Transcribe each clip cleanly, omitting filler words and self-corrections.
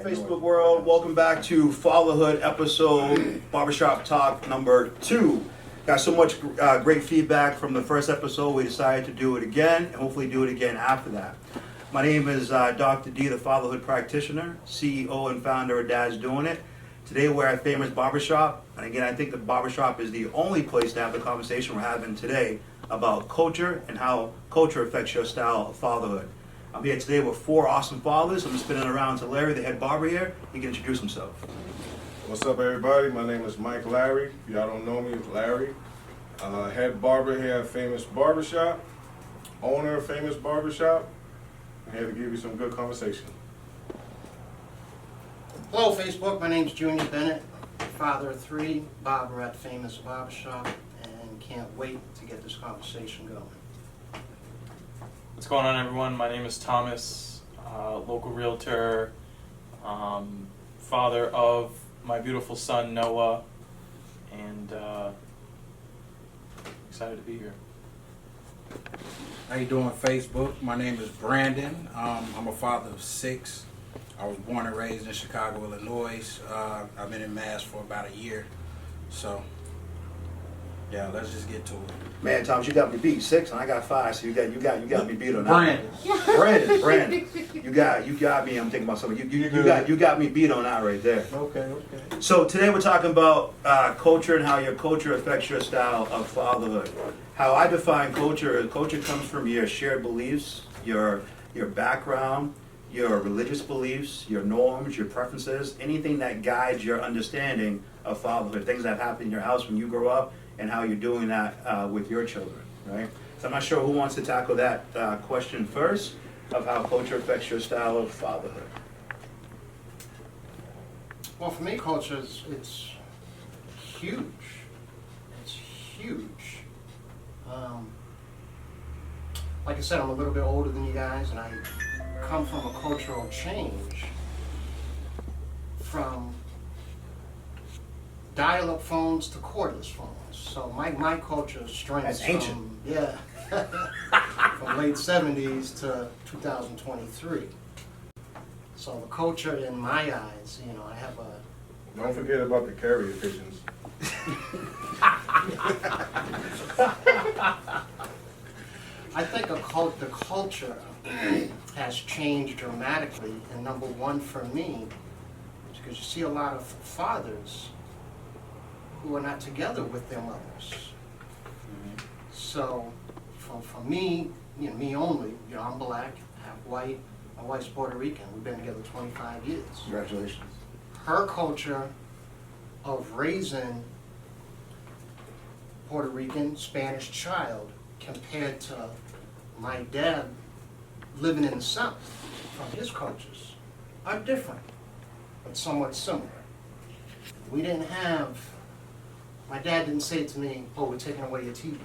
Facebook world, welcome back to Fatherhood episode Barbershop Talk number 2. Got so much great feedback from the first episode, we decided to do it again and hopefully do it again after that. My name is Dr. D, the Fatherhood Practitioner, CEO and founder of Dad's Doing It. Today we're at Famous Barbershop, and again I think the barbershop is the only place to have the conversation we're having today about culture and how culture affects your style of fatherhood. I'm here today with 4 awesome fathers. I'm spinning around to Larry, the head barber here. He can introduce himself. What's up, everybody? My name is Mike Larry. If y'all don't know me, it's Larry. Head barber here at Famous Barbershop. Owner of Famous Barbershop. I'm here to give you some good conversation. Hello, Facebook. My name's Junior Bennett, father of 3, barber at Famous Barbershop, and can't wait to get this conversation going. What's going on, everyone? My name is Thomas, local realtor, father of my beautiful son Noah, and excited to be here. How you doing, Facebook? My name is Brandon. I'm a father of 6. I was born and raised in Chicago, Illinois. I've been in Mass for about a year. So, yeah, let's just get to it. Man, Thomas, you got me beat 6 and I got 5, so you got me beat on that. Brandon, you got me. I'm thinking about something. You got me beat on that right there. Okay. So today we're talking about culture and how your culture affects your style of fatherhood. How I define culture comes from your shared beliefs, your background, your religious beliefs, your norms, your preferences, anything that guides your understanding of fatherhood, things that happen in your house when you grow up, and how you're doing that with your children, right? So I'm not sure who wants to tackle that question first, of how culture affects your style of fatherhood. Well, for me, culture it's huge. It's huge. Like I said, I'm a little bit older than you guys, and I come from a cultural change from dial-up phones to cordless phones. So my culture strengths That's ancient. From late 70s to 2023. So the culture in my eyes, I have a... Don't forget about the carrier pigeons. I think the culture has changed dramatically, and number one for me is because you see a lot of fathers who are not together with their mothers. So, for me, me only, I'm black, half white, my wife's Puerto Rican, we've been together 25 years. Congratulations. Her culture of raising Puerto Rican, Spanish child compared to my dad living in the South from his cultures are different, but somewhat similar. We didn't have, my dad didn't say to me, oh, we're taking away your TV.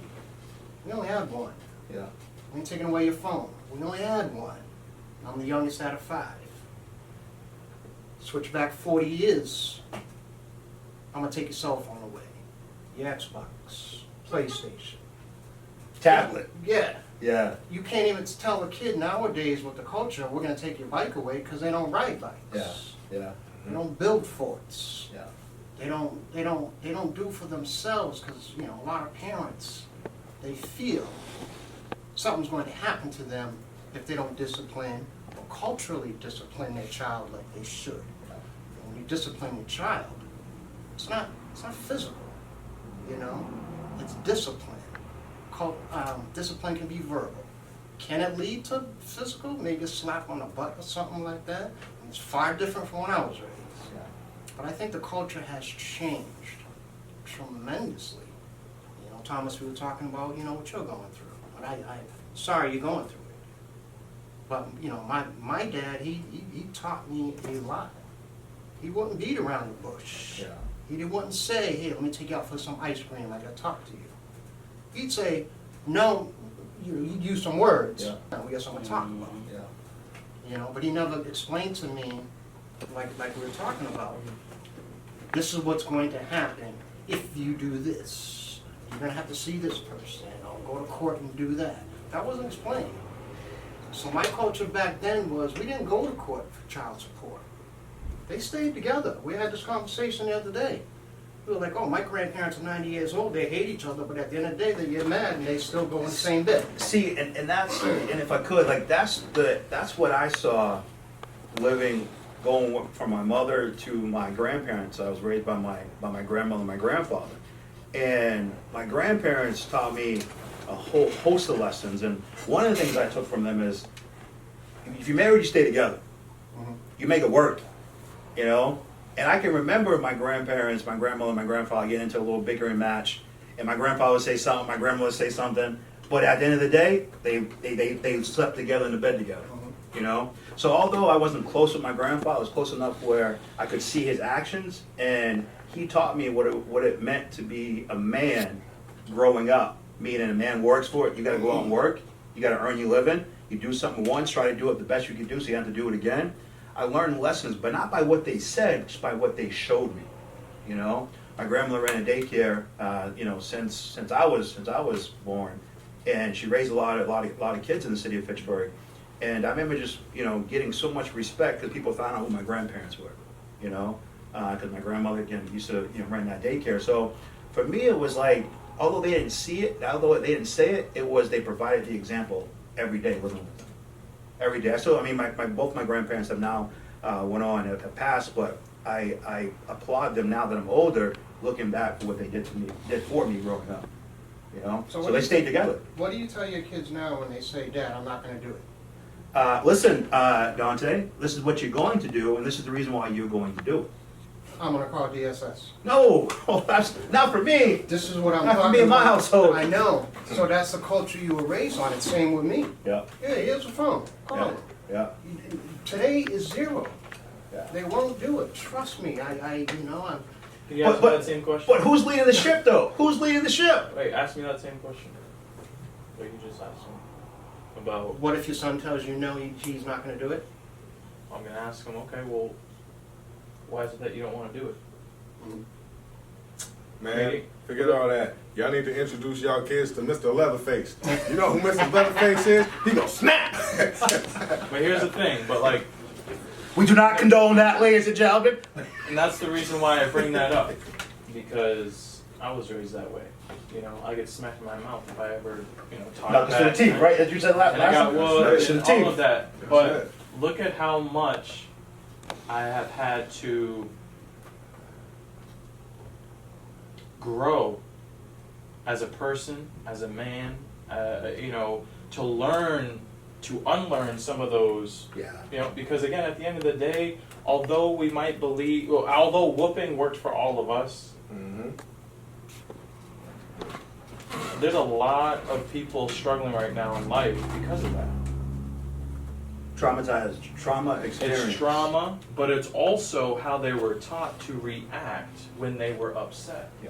We only had one. Yeah. We ain't taking away your phone. We only had one. I'm the youngest out of 5. Switch back 40 years, I'm gonna take your cell phone away. Your Xbox, PlayStation. Tablet. Yeah. Yeah. You can't even tell a kid nowadays with the culture, we're gonna take your bike away because they don't ride bikes. Yeah. They don't build forts. Yeah. They don't do for themselves because a lot of parents, they feel something's going to happen to them if they don't discipline or culturally discipline their child like they should. And when you discipline your child, it's not physical, it's discipline. Discipline can be verbal. Can it lead to physical? Maybe a slap on the butt or something like that. It's far different from when I was raised. Yeah. But I think the culture has changed tremendously. Thomas, we were talking about, what you're going through. But I'm sorry you're going through it. But, my dad, he taught me a lot. He wouldn't beat around the bush. Yeah. He wouldn't say, hey, let me take you out for some ice cream, I gotta talk to you. He'd say, no, he'd use some words. Yeah. Now we got something to talk about. Yeah. But he never explained to me, like we were talking about, this is what's going to happen if you do this. You're going to have to see this person, go to court and do that. That wasn't explained. So my culture back then was we didn't go to court for child support. they stayed together. We had this conversation the other day. We were like, oh, my grandparents are 90 years old, they hate each other, but at the end of the day, they get mad and they still go in the same bed. See, and that's, and if I could, like, that's what I saw living, going from my mother to my grandparents. I was raised by my grandmother and my grandfather. And my grandparents taught me a whole host of lessons, and one of the things I took from them is, if you're married, you stay together. Mhm. You make it work, you know? And I can remember my grandparents, my grandmother, and my grandfather getting into a little bickering match, and my grandfather would say something, my grandmother would say something, but at the end of the day, they slept together in the bed together, you know? So although I wasn't close with my grandfather, I was close enough where I could see his actions, and he taught me what it meant to be a man growing up. Meaning a man works for it, you gotta go out and work, you gotta earn your living, you do something once, try to do it the best you can do so you have to do it again. I learned lessons, but not by what they said, just by what they showed me, you know? My grandmother ran a daycare, you know, since I was born, and she raised a lot of kids in the city of Fitchburg. And I remember just, you know, getting so much respect because people found out who my grandparents were, you know? Because my grandmother, again, used to, you know, run that daycare. So for me, it was like, although they didn't see it, although they didn't say it, it was they provided the example every day living with them. Every day. So I mean, both my grandparents have now went on, have passed, but I applaud them now that I'm older, looking back for what they did for me growing up. You know, So so what they do you- stayed together. What do you tell your kids now when they say, Dad, I'm not gonna do it? Listen, Dante, this is what you're going to do, and this is the reason why you're going to do it. I'm gonna call DSS. No, oh, that's not for me. This is what I'm Not for talking me in my about. household. I know. So that's the culture you were raised on. It's same with me. Yeah, Yeah, here's the phone. Call yeah, it. yeah, Today is zero. yeah. They won't do it. Trust me. I'm. Can you ask me that same question? But who's leading the ship, though? Who's leading the ship? Wait, ask me that same question. What you just asked him about. What if your son tells you no, he's not gonna do it? I'm gonna ask him. Okay, well, why is it that you don't want to do it? Man, forget all that. Y'all need to introduce y'all kids to Mr. Leatherface. You know who Mr. Leatherface is? He gonna snap. But here's the thing. But like, We do not condone that, ladies and gentlemen. and that's the reason why I bring that up, because I was raised that way. You know, I get smacked in my mouth if I ever, you know, talk Not just bad. for the teeth, right? As you said last And I got time. wood That's For and the all teeth. of that. That's But it. look at how much I have had to grow as a person, as a man, you know, to learn, to unlearn some of those, Yeah. you know, because again, at the end of the day, although we might believe, well, although whooping worked for all of us, Mm-hmm. there's a lot of people struggling right now in life because of that. Traumatized, trauma experience. It's trauma, but it's also how they were taught to react when they were upset. Yeah.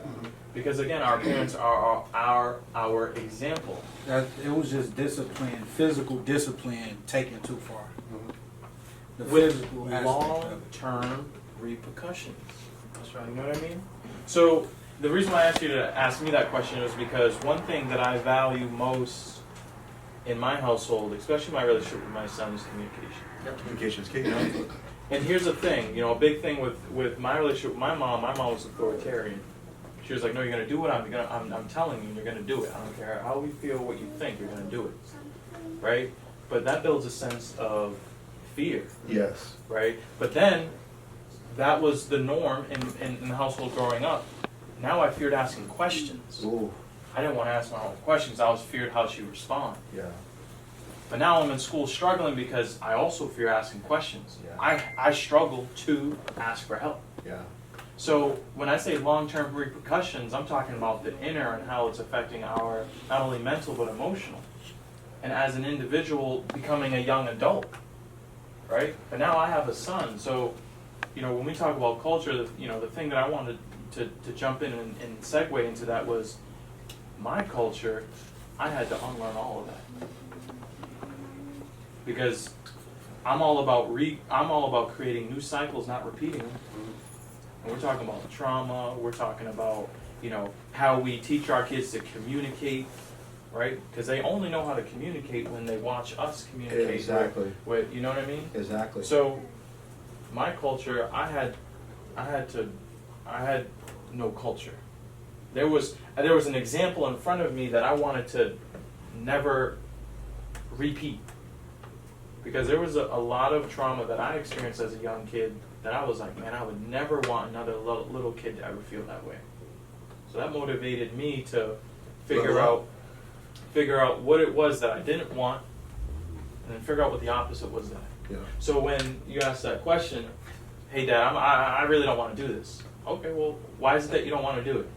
Because again, our parents are our example. That it was just discipline, physical discipline taken too far. The With physical aspect of it. long-term repercussions. That's right. You know what I mean? So the reason why I asked you to ask me that question is because one thing that I value most in my household, especially my relationship with my son, is communication. Communication's key. You know? And here's the thing, you know, a big thing with my relationship with my mom was authoritarian. She was like, no, you're gonna do what I'm telling you, and you're gonna do it. I don't care how we feel, what you think, you're gonna do it. Right? But that builds a sense of fear, Yes. right? But then that was the norm in the household growing up. Now I feared asking questions. Ooh. I didn't want to ask my own questions, I was feared how she would respond. Yeah. But now I'm in school struggling because I also fear asking questions. Yeah. I struggle to ask for help. Yeah. So when I say long-term repercussions, I'm talking about the inner and how it's affecting our not only mental but emotional. And as an individual becoming a young adult, right? But now I have a son, so you know when we talk about culture, you know the thing that I wanted to jump in and segue into that was my culture. I had to unlearn all of that because I'm all about creating new cycles, not repeating them. And we're talking about trauma. We're talking about, you know, how we teach our kids to communicate, right? Because they only know how to communicate when they watch us communicate. Exactly. With, you know what I mean? Exactly. So my culture, I had no culture. There was an example in front of me that I wanted to never repeat, because there was a lot of trauma that I experienced as a young kid that I was like, man, I would never want another little kid to ever feel that way. So that motivated me to figure out what it was that I didn't want, and then figure out what the opposite was that. Yeah. So when you ask that question, hey Dad, I really don't want to do this. Okay, well, why is it that you don't want to do it?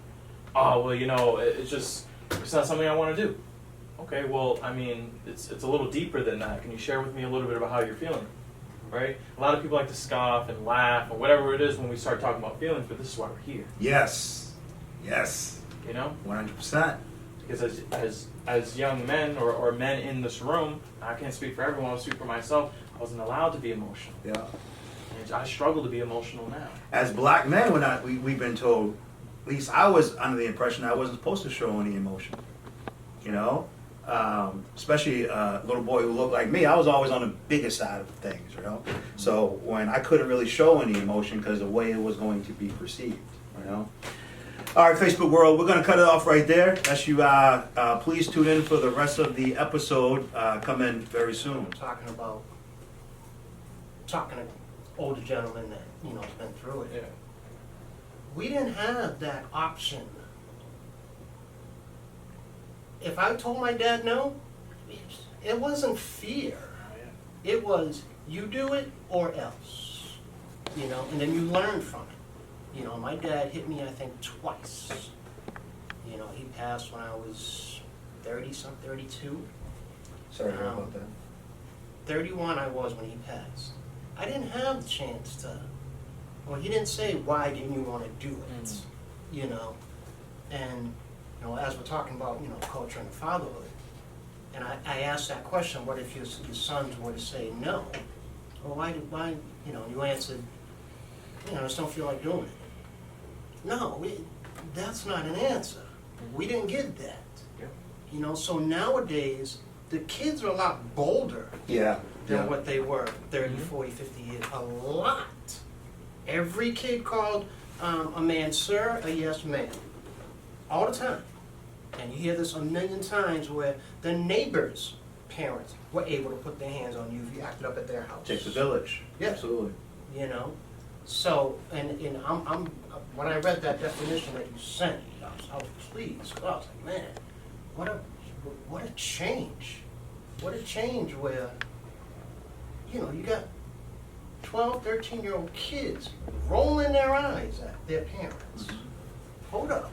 Oh, well, it's not something I want to do. Okay, well, I mean, it's a little deeper than that. Can you share with me a little bit about how you're feeling? Right? A lot of people like to scoff and laugh or whatever it is when we start talking about feelings, but this is why we're here. Yes. 100%. Because as young men or men in this room, I can't speak for everyone, I'll speak for myself, I wasn't allowed to be emotional. Yeah. And I struggle to be emotional now. As black men, we've been told, at least I was under the impression I wasn't supposed to show any emotion. Especially a little boy who looked like me, I was always on the bigger side of things, So when I couldn't really show any emotion because of the way it was going to be perceived, All right, Facebook world, we're going to cut it off right there. As you please tune in for the rest of the episode coming very soon. Talking to older gentlemen that, has been through it. Yeah. We didn't have that option. If I told my dad no, it wasn't fear. It was, you do it or else. And then you learn from it. My dad hit me, I think, twice. He passed when I was 32. Sorry to hear about that. 31 I was when he passed. I didn't have the chance to, he didn't say, why didn't you want to do it? And, as we're talking about, culture and fatherhood, and I asked that question, what if your sons were to say no? Well, why, you answered, I just don't feel like doing it. No, that's not an answer. We didn't get that. Yeah. So nowadays, the kids are a lot bolder than what they were 30, 40, 50 years. A lot. Every kid called a man sir, a yes ma'am. All the time. And you hear this a million times where the neighbors' parents were able to put their hands on you if you acted up at their house. Takes a village. Yeah. Absolutely. So, and I'm when I read that definition that you sent, I was pleased. I was like, man, what a change. What a change where, you got 12, 13-year-old kids rolling their eyes at their parents. Hold up.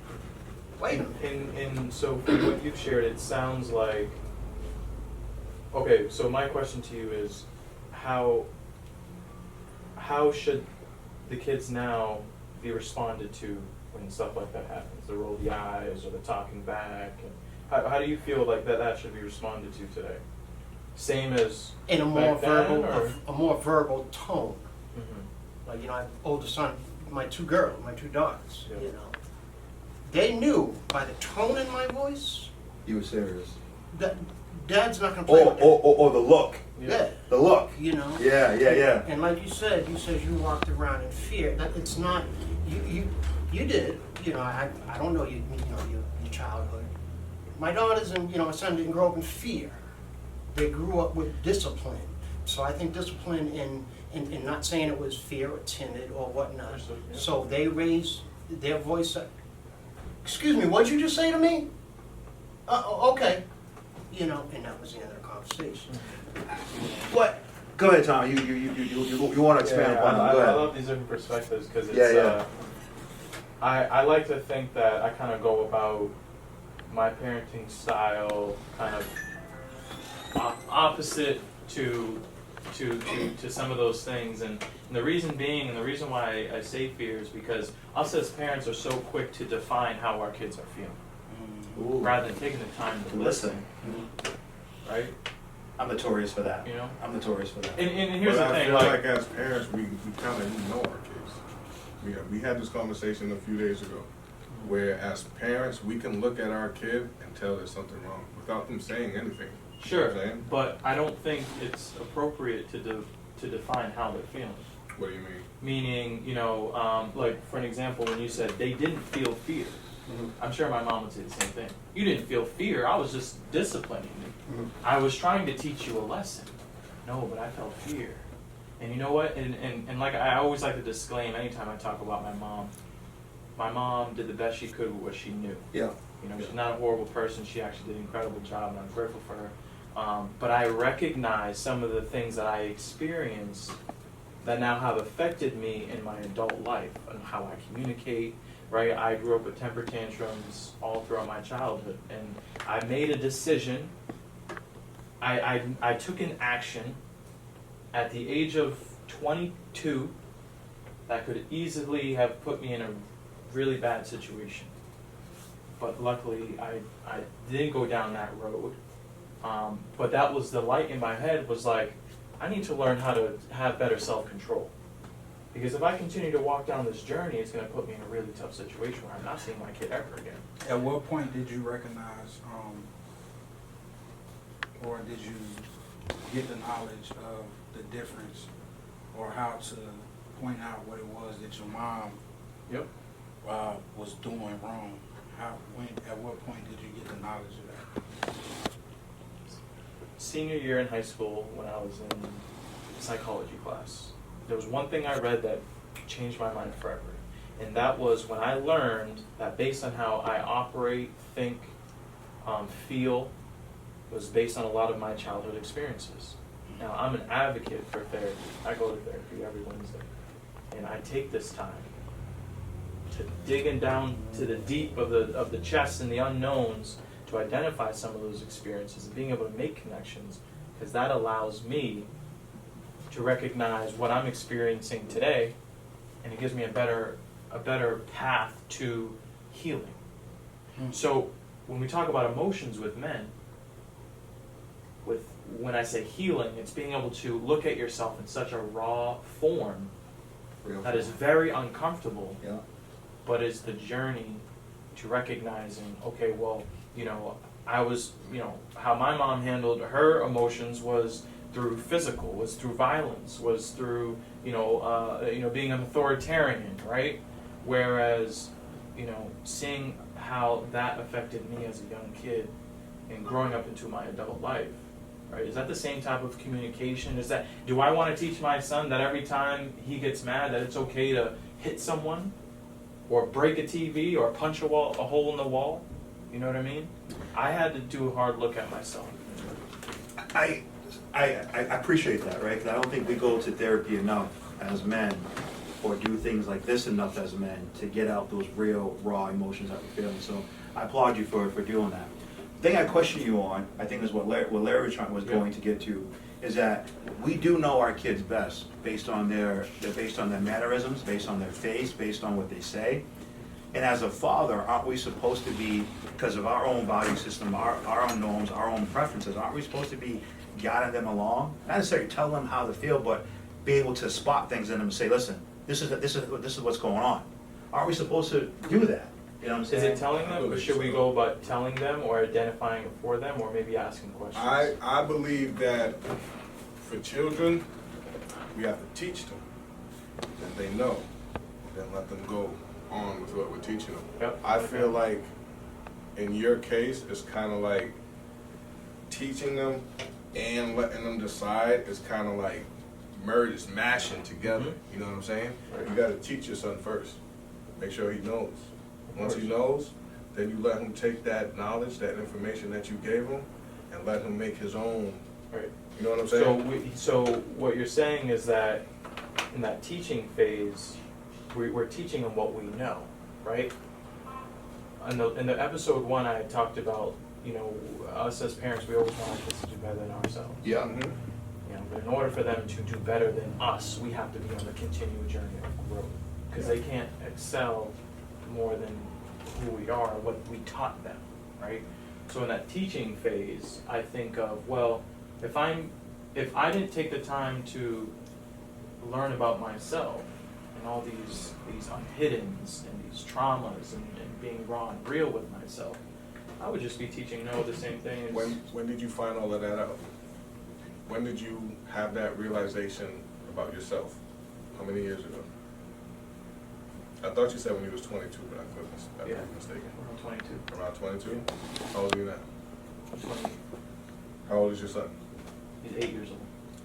Wait a minute. And so from what you've shared, it sounds like, okay, so my question to you is, how should the kids now be responded to when stuff like that happens? The roll the eyes or the talking back? And how do you feel like that should be responded to today? Same as In a more back then, verbal, or? a more verbal tone. Mhm. Like, I have older son, my two daughters, Yeah. They knew by the tone in my voice You were serious. that Dad's not gonna play with that. Or the look. Yeah, The look. Yeah. And like you said you walked around in fear. That it's not you did. I don't know your childhood. My daughters and my son didn't grow up in fear. They grew up with discipline. So I think discipline in not saying it was fear or timid or whatnot. Understood, yeah. So they raised their voice up. Excuse me, what'd you just say to me? Okay. And that was the end of the conversation. What? Go ahead, Tom. You want to expand upon it? I Go ahead. love these different perspectives because it's. Yeah. I like to think that I kind of go about my parenting style kind of opposite to some of those things, and the reason being, and the reason why I say fear is because us as parents are so quick to define how our kids are feeling, Ooh. rather than taking the time to listen. Right? I'm notorious for that. I'm notorious for that. And here's But the I thing, feel like, like as parents, we kind of ignore our kids. We had this conversation a few days ago, where as parents, we can look at our kid and tell there's something wrong without them saying anything. You know sure, what I'm saying? but I don't think it's appropriate to define how they're feeling. What do you mean? Meaning, like for an example, when you said they didn't feel fear, I'm sure my mom would say the same thing. You didn't feel fear, I was just disciplining you. I was trying to teach you a lesson. No, but I felt fear. And you know what? And like I always like to disclaim anytime I talk about my mom did the best she could with what she knew. Yeah. She's not a horrible person. She actually did an incredible job, and I'm grateful for her. But I recognize some of the things that I experienced that now have affected me in my adult life and how I communicate, right? I grew up with temper tantrums all throughout my childhood, and I made a decision. I took an action at the age of 22 that could easily have put me in a really bad situation. But luckily, I didn't go down that road. But that was the light in my head, was like, I need to learn how to have better self-control. Because if I continue to walk down this journey, it's going to put me in a really tough situation where I'm not seeing my kid ever again. At what point did you recognize, or did you get the knowledge of the difference, or how to point out what it was that your mom Yep. was doing wrong? At what point did you get the knowledge of that? Senior year in high school, when I was in psychology class, there was one thing I read that changed my mind forever. And that was when I learned that based on how I operate, think, feel, was based on a lot of my childhood experiences. Now, I'm an advocate for therapy. I go to therapy every Wednesday. And I take this time to digging down to the deep of the chest and the unknowns to identify some of those experiences and being able to make connections, because that allows me to recognize what I'm experiencing today, and it gives me a better path to healing. So when we talk about emotions with men, when I say healing, it's being able to look at yourself in such a raw form that is very uncomfortable, Yeah. but it's the journey to recognizing, okay, well, I was, how my mom handled her emotions was through physical, was through violence, was through, being an authoritarian, right? Whereas, seeing how that affected me as a young kid and growing up into my adult life, right? Is that the same type of communication? Do I want to teach my son that every time he gets mad that it's okay to hit someone or break a TV or punch a hole in the wall? You know what I mean? I had to do a hard look at myself. I appreciate that, right? Because I don't think we go to therapy enough as men, or do things like this enough as men, to get out those real, raw emotions that we're feeling. So I applaud you for doing that. The thing I question you on, I think is what Larry was going to get to, is that we do know our kids best based on their mannerisms, based on their face, based on what they say. And as a father, aren't we supposed to be, because of our own value system, our own norms, our own preferences, aren't we supposed to be guiding them along? Not necessarily tell them how to feel, but be able to spot things in them and say, listen, this is what's going on. Aren't we supposed to do that? You know what I'm saying? Is it telling them, or should we go about telling them or identifying it for them, or maybe asking questions? I believe that for children, we have to teach them that they know, then let them go on with what we're teaching them. Yep. I feel like in your case, it's kind of like teaching them and letting them decide is kind of like merged, mashing together. You know what I'm saying? You got to teach your son first. Make sure he knows. Once he knows, then you let him take that knowledge, that information that you gave him, and let him make his own. Right. You know what I'm saying? So what you're saying is that in that teaching phase, we're teaching them what we know, right? In the episode 1, I talked about, us as parents, we always want our kids to do better than ourselves. Yeah. But in order for them to do better than us, we have to be on a continual journey of growth, because they can't excel more than who we are, what we taught them, right? So in that teaching phase, I think of, well, if I didn't take the time to learn about myself and all these unhiddens and these traumas and being raw and real with myself, I would just be teaching Noah the same thing as... When did you find all of that out? When did you have that realization about yourself? How many years ago? I thought you said when you was 22, but I could be Yeah. mistaken. Around 22. Around 22? How old are you now? I'm 20. How old is your son? He's 8 years old.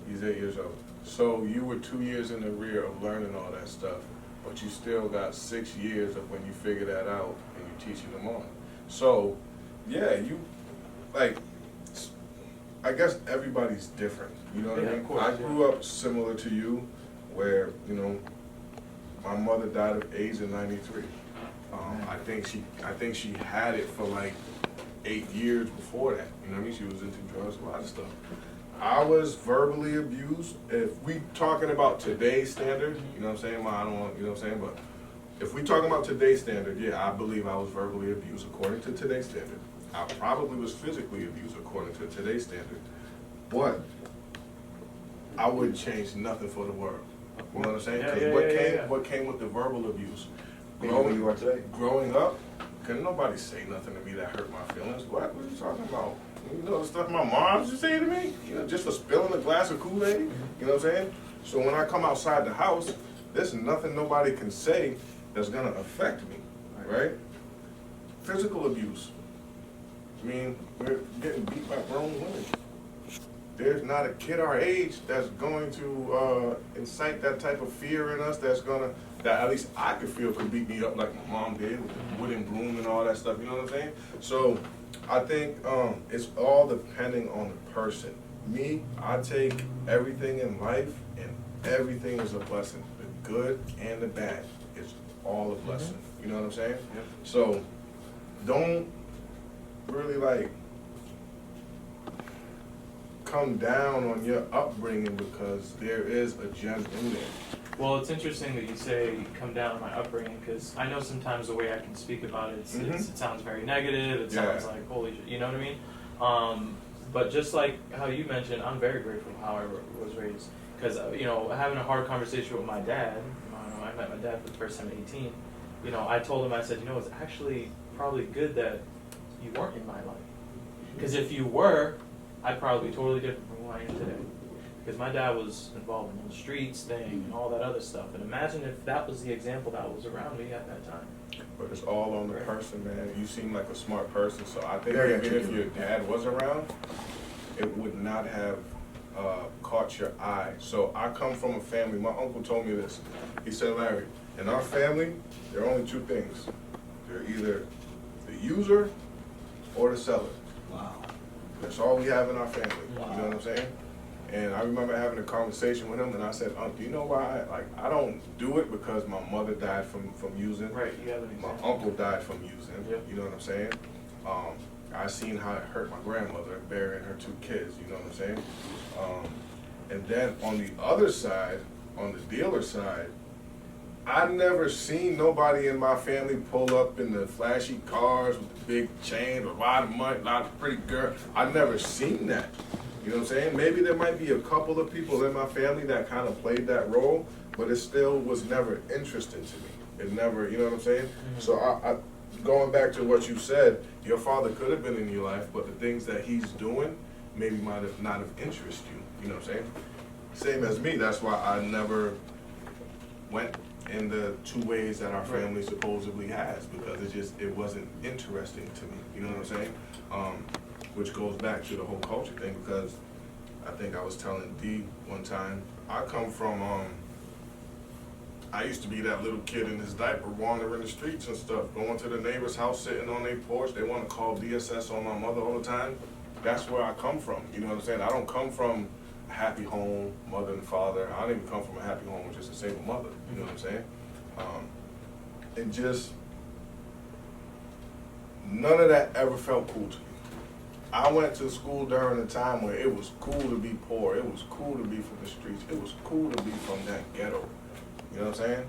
He's 8 years old. So you were 2 years in the rear of learning all that stuff, but you still got 6 years of when you figure that out and you're teaching them on. So, yeah, you, like, I guess everybody's different. You know what Yeah, I mean? of course, I yeah. grew up similar to you, where, you know, my mother died of AIDS in '93. I think she had it for like 8 years before that. You know what I mean? She was into drugs, a lot of stuff. I was verbally abused. If we talking about today's standard, you know what I'm saying? Well, I don't want, you know what I'm saying? But if we talking about today's standard, yeah, I believe I was verbally abused according to today's standard. I probably was physically abused according to today's standard. But I wouldn't change nothing for the world. You know what I'm saying? Yeah, 'Cause yeah. what came with the verbal abuse? You know where you are today. Growing up, couldn't nobody say nothing to me that hurt my feelings. What are you talking about? You know the stuff my mom used to say to me? You know, just for spilling a glass of Kool-Aid? You know what I'm saying? So when I come outside the house, there's nothing nobody can say that's gonna affect me, right? Physical abuse. I mean, we're getting beat by grown women. There's not a kid our age that's going to incite that type of fear in us that at least I could feel could beat me up like my mom did with the wooden broom and all that stuff, you know what I'm saying? So I think it's all depending on the person. Me, I take everything in life and everything is a blessing. The good and the bad is all a blessing. You know what I'm saying? Yep. So don't really like come down on your upbringing because there is a gem in there. Well, it's interesting that you say come down on my upbringing, because I know sometimes the way I can speak about it, it sounds very negative. It sounds Yeah. like holy shit, you know what I mean? But just like how you mentioned, I'm very grateful how I was raised, because you know, having a hard conversation with my dad. I met my dad for the first time at 18. You know, I told him, I said, you know, it's actually probably good that you weren't in my life, because if you were, I'd probably be totally different from who I am today. Because my dad was involved in the streets thing and all that other stuff. And imagine if that was the example that was around me at that time. But it's all on the person, man. You seem like a smart person, so I think Very even if articulate. your dad was around, it would not have caught your eye. So I come from a family, my uncle told me this. He said, Larry, in our family, there are only two things. They're either the user or the seller. Wow. That's all we have in our family. Wow. You know what I'm saying? And I remember having a conversation with him, and I said, do you know why? I don't do it because my mother died from using. Right, you have an My example. uncle died from using. Yep. You know what I'm saying? I seen how it hurt my grandmother burying her 2 kids. You know what I'm saying? And then on the other side, on the dealer side, I never seen nobody in my family pull up in the flashy cars with the big chains, a lot of money, a lot of pretty girls. I never seen that. You know what I'm saying? Maybe there might be a couple of people in my family that kind of played that role, but it still was never interesting to me. It never, you know what I'm saying? So I going back to what you said, your father could have been in your life, but the things that he's doing maybe might have not have interested you. You know what I'm saying? Same as me. That's why I never went in the 2 ways that our family supposedly has, because it wasn't interesting to me. You know what I'm saying? Which goes back to the whole culture thing, because I think I was telling D one time, I come from, I used to be that little kid in his diaper wandering the streets and stuff, going to the neighbor's house, sitting on their porch. They want to call DSS on my mother all the time. That's where I come from. You know what I'm saying? I don't come from a happy home, mother and father. I don't even come from a happy home with just a single mother. You know what I'm saying? And just, none of that ever felt cool to me. I went to school during a time where it was cool to be poor. It was cool to be from the streets. It was cool to be from that ghetto. You know what I'm saying?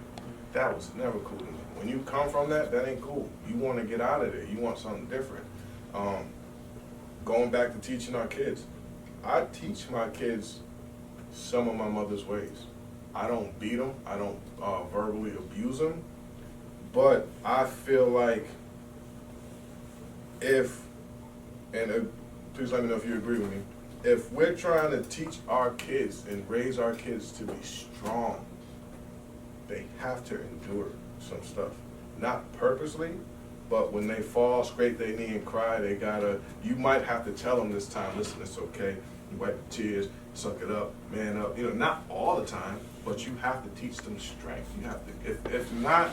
That was never cool to me. When you come from that ain't cool. You want to get out of there. You want something different. Going back to teaching our kids. I teach my kids some of my mother's ways. I don't beat them. I don't verbally abuse them. But I feel like please let me know if you agree with me, if we're trying to teach our kids and raise our kids to be strong, they have to endure some stuff. Not purposely, but when they fall, scrape their knee and cry, you might have to tell them this time, listen, it's okay. You wipe the tears, suck it up, man up. Not all the time, but you have to teach them strength. You have to, if not,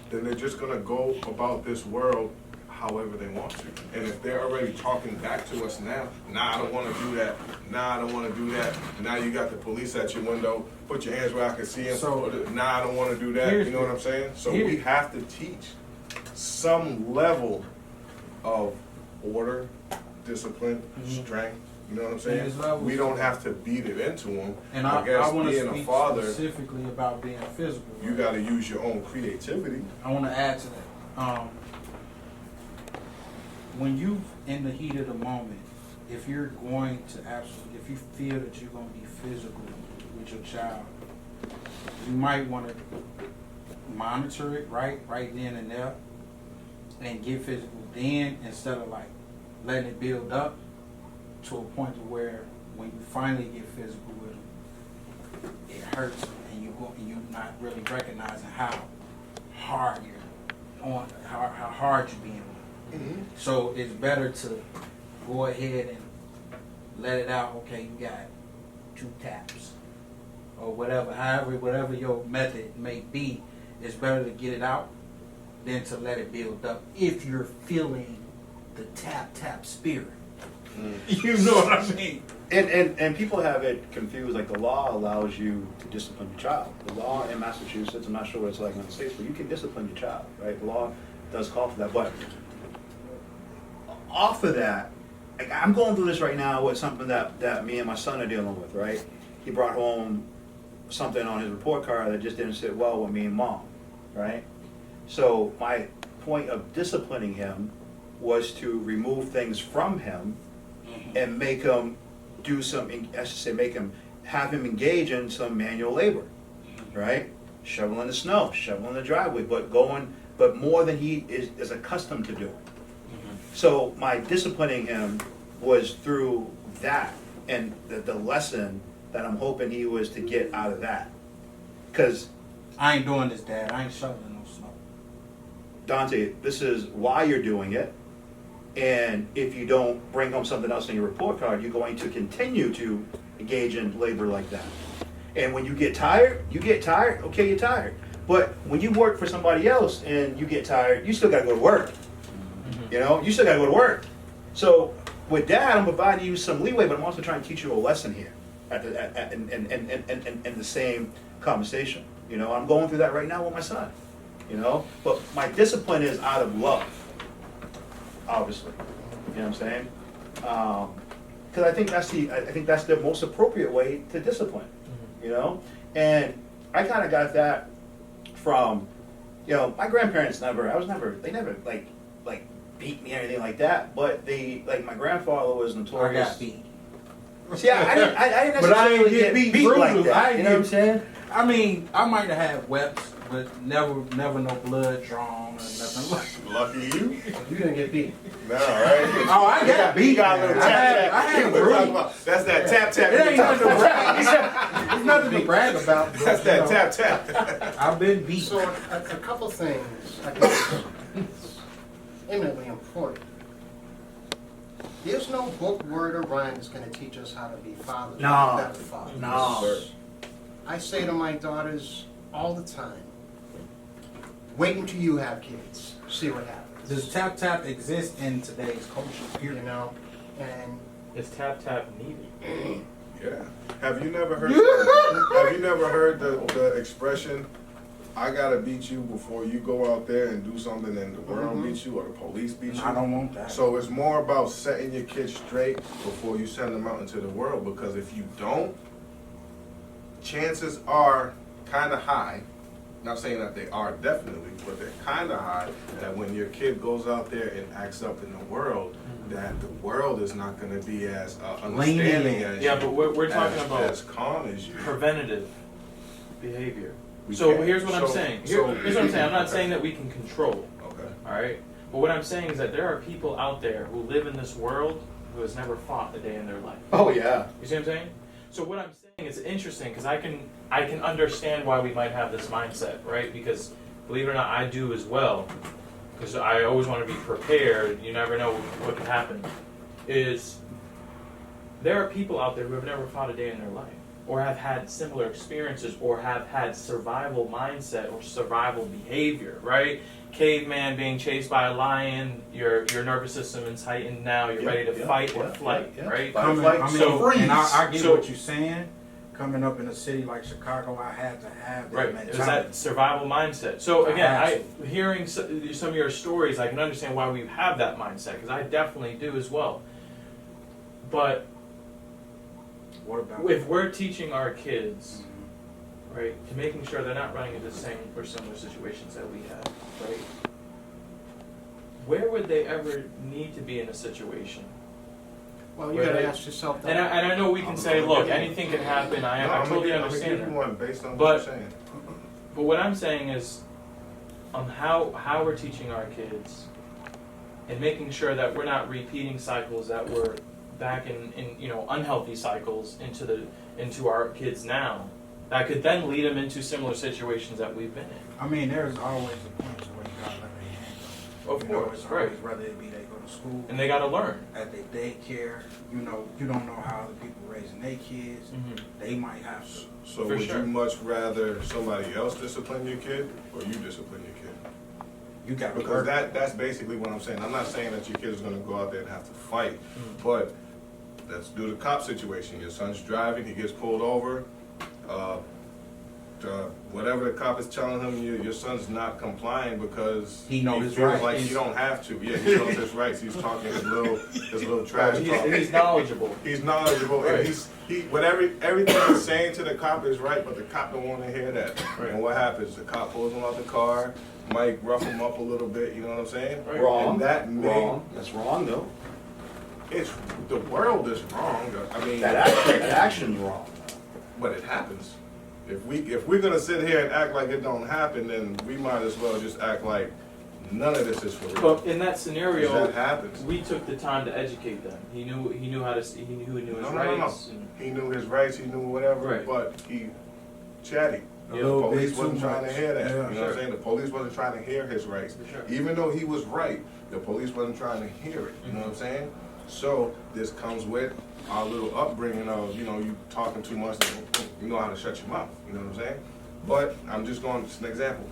then they're just gonna go about this world however they want to. And if they're already talking back to us now, nah, I don't wanna do that, nah, I don't wanna do that. Now you got the police at your window, put your hands where I can see them, nah, I don't wanna do that, you know what I'm saying? So we have to teach some level of order, discipline, strength, you know what I'm saying? We don't have to beat it into them. And I guess I want to being a speak father, specifically about being physical. you gotta use your own creativity. I want to add to that. When you in the heat of the moment, if you're going to if you feel that you're going to be physical with your child, you might want to monitor it right then and there, and get physical then, instead of like letting it build up to a point to where when you finally get physical with them, it hurts, and you're not really recognizing how hard you're on, how hard you're being. So it's better to go ahead and let it out. Okay, you got 2 taps or whatever your method may be. It's better to get it out than to let it build up if you're feeling the tap spirit. You know what I mean? And people have it confused. Like, the law allows you to discipline your child. The law in Massachusetts, I'm not sure what it's like in the States, but you can discipline your child, right? The law does call for that. But off of that, like, I'm going through this right now with something that me and my son are dealing with, right? He brought home something on his report card that just didn't sit well with me and mom, right? So my point of disciplining him was to remove things from him and make him do some, I should say, have him engage in some manual labor, right? Shoveling the snow, shoveling the driveway, but more than he is accustomed to doing. So my disciplining him was through that, and the lesson that I'm hoping he was to get out of that. Because I ain't doing this, Dad. I ain't shoveling no snow. Dante, this is why you're doing it. And if you don't bring home something else in your report card, you're going to continue to engage in labor like that. And when you get tired, okay, you're tired. But when you work for somebody else and you get tired, you still got to go to work. You still got to go to work. So with Dad, I'm providing you some leeway, but I'm also trying to teach you a lesson here in the same conversation. I'm going through that right now with my son. But my discipline is out of love, obviously. You know what I'm saying? Because I think that's the most appropriate way to discipline. And I kind of got that from, my grandparents they never like beat me or anything like that, but my grandfather was notorious. I got beat. See, I didn't But I necessarily ain't get beat like that. You know what I'm saying? I mean, I might have had webs, but never no blood drawn or nothing like that. Lucky you. You didn't get beat. No, right? Oh, I got beat. He got a little tap tap. I had We're talking bruise. about- That's that tap tap. It ain't nothing to brag. It's nothing to brag about. That's that tap tap. I've been beat. So a couple things I think is eminently important. There's no book, word, or rhyme that's going to teach us how to be fathers. No. Better fathers. No. I say to my daughters all the time, wait until you have kids, see what happens. Does tap tap exist in today's culture? Period. And Is tap needed? Yeah. Have you never heard? The expression, "I gotta beat you before you go out there and do something and the world beats you or the police beat you"? I don't want that. So it's more about setting your kids straight before you send them out into the world, because if you don't, chances are kind of high, not saying that they are definitely, but they're kind of high, that when your kid goes out there and acts up in the world, that the world is not going to be as understanding as Yeah, you, but we're talking about as calm as you. preventative behavior. We So can't. here's what I'm So- saying. so- Here's what I'm saying. I'm not saying that we can control. Okay. All right. But what I'm saying is that there are people out there who live in this world who has never fought a day in their life. Oh yeah. You see what I'm saying? So what I'm saying is interesting because I can understand why we might have this mindset, right? Because believe it or not, I do as well. Because I always want to be prepared. You never know what can happen. Is there are people out there who have never fought a day in their life, or have had similar experiences, or have had survival mindset or survival behavior, right? Caveman being chased by a lion, your nervous system is heightened now, you're ready to fight or flight, right? Fight or flight. And I get So- what you're saying. Coming up in a city like Chicago, I had to have that Right, it mentality. was that survival mindset. So again, I hearing some of your stories, I can understand why we have that mindset, because I definitely do as well. But What about if we're teaching our kids, right, to making sure they're not running into the same or similar situations that we have, right? Where would they ever need to be in a situation? Well, you Where gotta they- ask yourself And that. I know we can say, look, anything can happen. I totally I'm understand give that. you one based on But- what you're saying. But what I'm saying is, how we're teaching our kids, and making sure that we're not repeating cycles that were back in unhealthy cycles into our kids now, that could then lead them into similar situations that we've been in. I mean, there's always a point to where you gotta let their hand go. Of You know, course, it's right. always, whether it be they go to school, And they got to learn. at their daycare, you don't know how other people raising their kids. They might have to. So For would sure. you much rather somebody else discipline your kid or you discipline your kid? You got to Because work. that's basically what I'm saying. I'm not saying that your kid is going to go out there and have to fight, but let's do the cop situation. Your son's driving, he gets pulled over. Whatever the cop is telling him, your son's not complying because He knows his feels rights. like you don't have to. Yeah, he knows his rights. He's talking his little trash talk. He's knowledgeable. He's knowledgeable, Right. and everything he's saying to the cop is right, but the cop don't want to hear that. Right. And what happens? The cop pulls him out the car, might rough him up a little bit. You know what I'm saying? Right. Wrong. And that Wrong. That's wrong, though. It's the world is wrong. I mean, That action's wrong. but it happens. If we're gonna sit here and act like it don't happen, then we might as well just act like none of this is for real. But in that 'Cause scenario, that happens. we took the time to educate them. He knew how to. He knew his No. rights. And, He knew his rights. He knew whatever. Right. But he chatty. A Yeah, The little bit police too wasn't trying to much. hear that. Yeah. You know what Sure. I'm saying? The police wasn't trying to hear his rights. For sure. Even though he was right, the police wasn't trying to hear it. You know what I'm saying? So this comes with our little upbringing of, you talking too much, you know how to shut your mouth. You know what I'm saying? But I'm just going, just an example.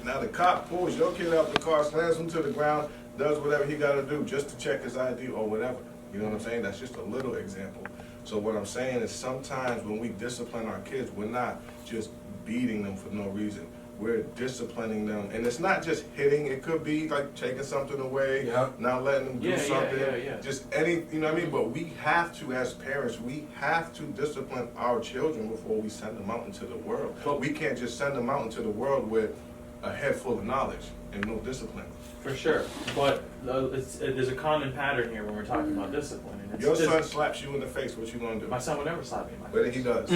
Now the cop pulls your kid out the car, slams him to the ground, does whatever he got to do just to check his ID or whatever. You know what I'm saying? That's just a little example. So what I'm saying is sometimes when we discipline our kids, we're not just beating them for no reason. We're disciplining them. And it's not just hitting. It could be like taking something away, Yep. not letting them do Yeah, something. yeah. Just any, you know what I mean? But we have to, as parents, we have to discipline our children before we send them out into the world. But- We can't just send them out into the world with a head full of knowledge and no discipline. For sure, but there's a common pattern here when we're talking about discipline. And it's Your son slaps you in the face, what you gonna do? my son would never slap me in my But face, he does.